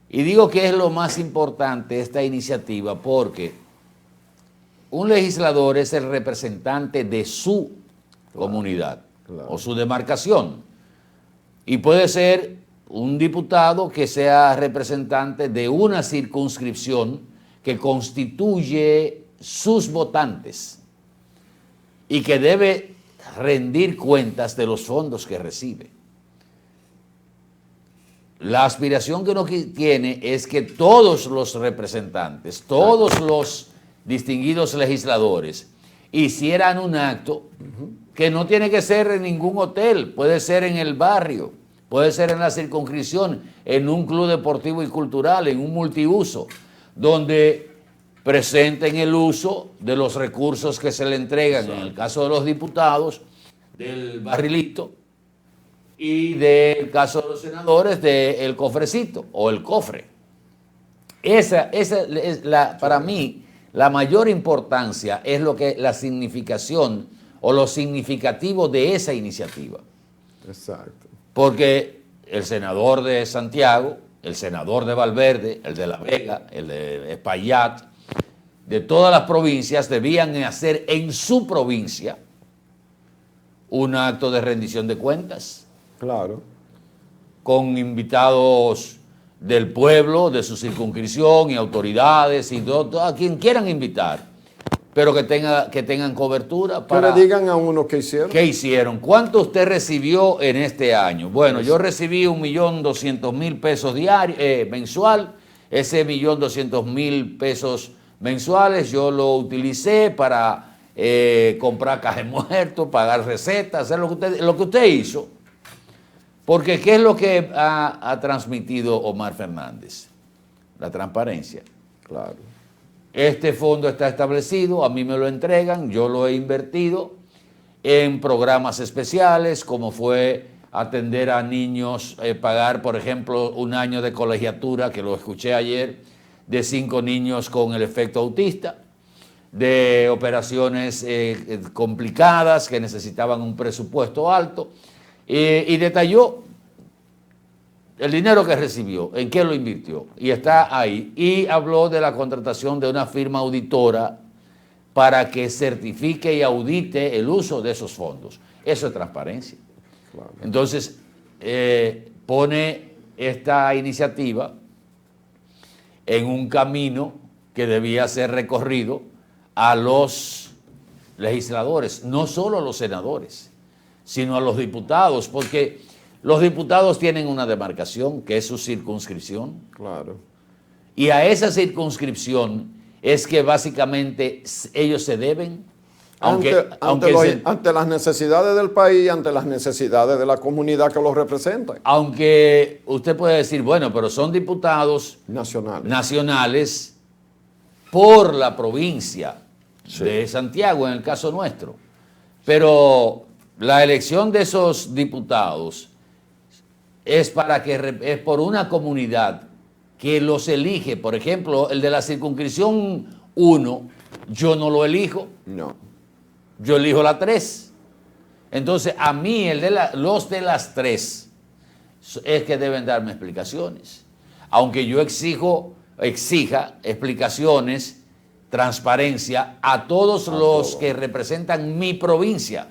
Speaker 3: Y digo que es lo más importante esta iniciativa porque un legislador es el representante de su comunidad o su demarcación. Y puede ser un diputado que sea representante de una circunscripción que constituye sus votantes y que debe rendir cuentas de los fondos que recibe. La aspiración que uno tiene es que todos los representantes, todos los distinguidos legisladores hicieran un acto que no tiene que ser en ningún hotel, puede ser en el barrio, puede ser en la circunscripción, en un club deportivo y cultural, en un multiuso, donde presenten el uso de los recursos que se le entregan, en el caso de los diputados, del barrilito, y del caso de los senadores, del cofrecito o el cofre. Esa es para mí, la mayor importancia es la significación o lo significativo de esa iniciativa.
Speaker 2: Exacto.
Speaker 3: Porque el senador de Santiago, el senador de Valverde, el de La Vega, el de Espaillat, de todas las provincias debían hacer en su provincia un acto de rendición de cuentas.
Speaker 2: Claro.
Speaker 3: Con invitados del pueblo, de su circunscripción y autoridades y todo, a quien quieran invitar, pero que tengan cobertura para...
Speaker 2: Que le digan a uno qué hicieron.
Speaker 3: ¿Qué hicieron? ¿Cuánto usted recibió en este año? Bueno, yo recibí 1.200.000 pesos mensual. Ese 1.200.000 pesos mensuales yo lo utilicé para comprar cajas de muertos, pagar recetas, hacer lo que usted hizo. Porque ¿qué es lo que ha transmitido Omar Fernández? La transparencia.
Speaker 2: Claro.
Speaker 3: Este fondo está establecido, a mí me lo entregan, yo lo he invertido en programas especiales, como fue atender a niños, pagar, por ejemplo, un año de colegiatura, que lo escuché ayer, de 5 niños con el efecto autista, de operaciones complicadas que necesitaban un presupuesto alto, y detalló el dinero que recibió, en qué lo invirtió, y está ahí. Y habló de la contratación de una firma auditora para que certifique y audite el uso de esos fondos. Eso es transparencia. Claro. Entonces, pone esta iniciativa en un camino que debía ser recorrido a los legisladores, no solo a los senadores, sino a los diputados, porque los diputados tienen una demarcación que es su circunscripción.
Speaker 2: Claro.
Speaker 3: Y a esa circunscripción es que básicamente ellos se deben,
Speaker 2: ante las necesidades del país, ante las necesidades de la comunidad que los representa.
Speaker 3: Aunque usted puede decir, bueno, pero son diputados nacionales por la provincia de Santiago, en el caso nuestro. Pero la elección de esos diputados es por una comunidad que los elige. Por ejemplo, el de la circunscripción 1, yo no lo elijo.
Speaker 2: No.
Speaker 3: Yo elijo la 3. Entonces, a mí, los de las 3 es que deben darme explicaciones. Aunque yo exija explicaciones, transparencia a todos los que representan mi provincia,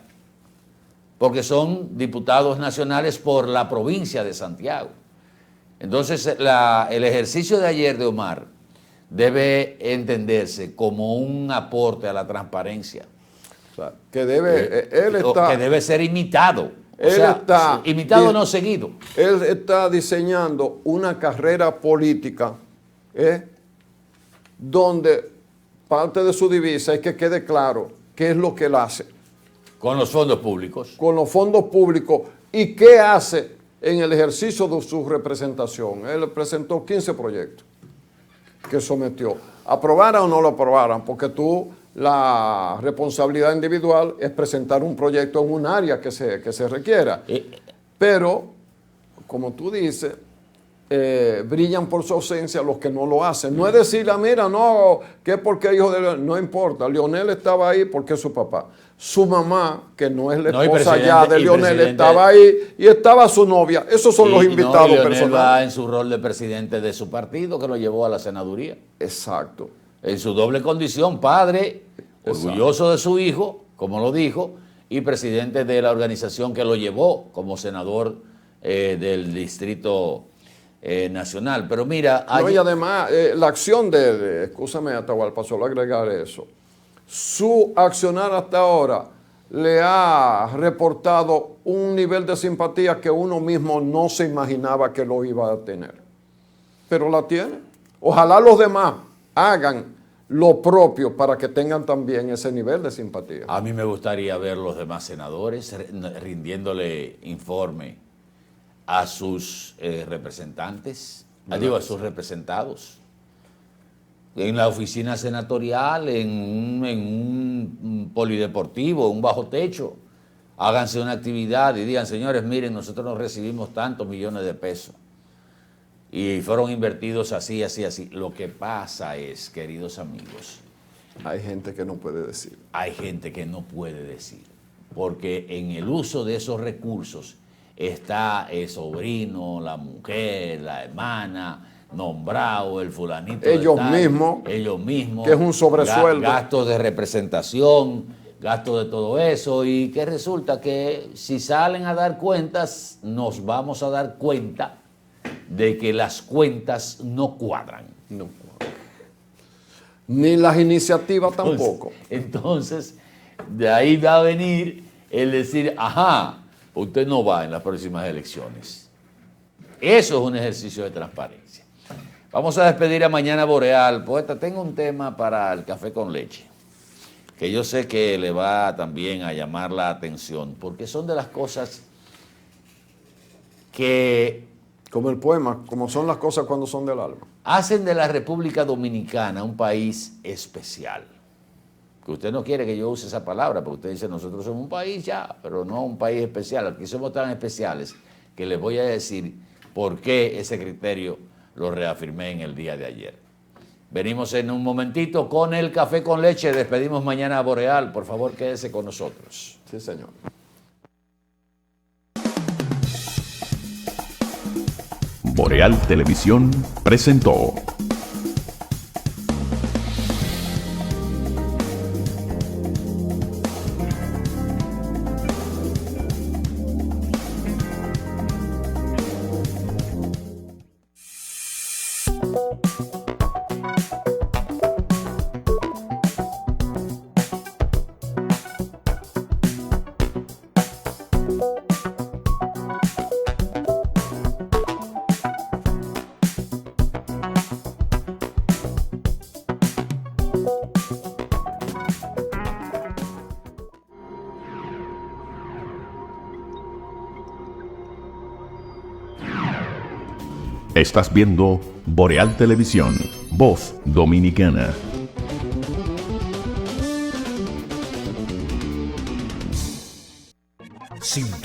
Speaker 3: porque son diputados nacionales por la provincia de Santiago. Entonces, el ejercicio de ayer de Omar debe entenderse como un aporte a la transparencia.
Speaker 2: O sea, que debe ser
Speaker 3: imitado. Imitado, no seguido.
Speaker 2: Él está diseñando una carrera política donde parte de su divisa es que quede claro qué es lo que él hace.
Speaker 3: Con los fondos públicos.
Speaker 2: Con los fondos públicos. ¿Y qué hace en el ejercicio de su representación? Él presentó 15 proyectos que sometió. ¿Aprobaran o no lo aprobaran? Porque la responsabilidad individual es presentar un proyecto en un área que se requiera. Pero, como tú dices, brillan por su ausencia los que no lo hacen. No es decirle, mira, no, que es porque hijo de Leonel. No importa, Leonel estaba ahí porque es su papá. Su mamá, que no es la esposa ya de Leonel, estaba ahí y estaba su novia. Esos son los invitados personales.
Speaker 3: Va en su rol de presidente de su partido que lo llevó a la senaduría.
Speaker 2: Exacto.
Speaker 3: En su doble condición, padre, orgulloso de su hijo, como lo dijo, y presidente de la organización que lo llevó como senador del Distrito Nacional. Pero mira...
Speaker 2: y además, la acción escúchame, Atahualpa, solo agregar eso. Su accionar hasta ahora le ha reportado un nivel de simpatía que uno mismo no se imaginaba que lo iba a tener. Pero la tiene. Ojalá los demás hagan lo propio para que tengan también ese nivel de simpatía.
Speaker 3: A mí me gustaría ver los demás senadores rindiéndole informe a sus representantes, a sus representados, en la oficina senatorial, en un polideportivo, un bajo techo. Háganse una actividad y digan, señores, miren, nosotros no recibimos tantos millones de pesos y fueron invertidos así, así, así. Lo que pasa es, queridos amigos,
Speaker 2: hay gente que no puede decir.
Speaker 3: Hay gente que no puede decir, porque en el uso de esos recursos está el sobrino, la mujer, la hermana, nombrado, el fulanito.
Speaker 2: Ellos
Speaker 3: mismos.
Speaker 2: Que es un sobresueldo.
Speaker 3: Gastos de representación, gastos de todo eso, y que resulta que si salen a dar cuentas, nos vamos a dar cuenta de que las cuentas no cuadran.
Speaker 2: No cuadran. Ni las iniciativas tampoco.
Speaker 3: Entonces, de ahí va a venir el decir, ajá, usted no va en las próximas elecciones. Eso es un ejercicio de transparencia. Vamos a despedir a Mañana Boreal. Poeta, tengo un tema para el café con leche, que yo sé que le va también a llamar la atención, porque son de las cosas que...
Speaker 2: Como el poema, como son las cosas cuando son del alma.
Speaker 3: Hacen de la República Dominicana un país especial. Que usted no quiere que yo use esa palabra, porque usted dice, nosotros somos un país ya, pero no un país especial. Aquí somos tan especiales que les voy a decir por qué ese criterio lo reafirmé en el día de ayer. Venimos en un momentito con el café con leche. Despedimos Mañana Boreal. Por favor, quédese con nosotros.
Speaker 2: Sí, señor.
Speaker 4: Boreal Televisión presentó Estás viendo Boreal Televisión, voz dominicana.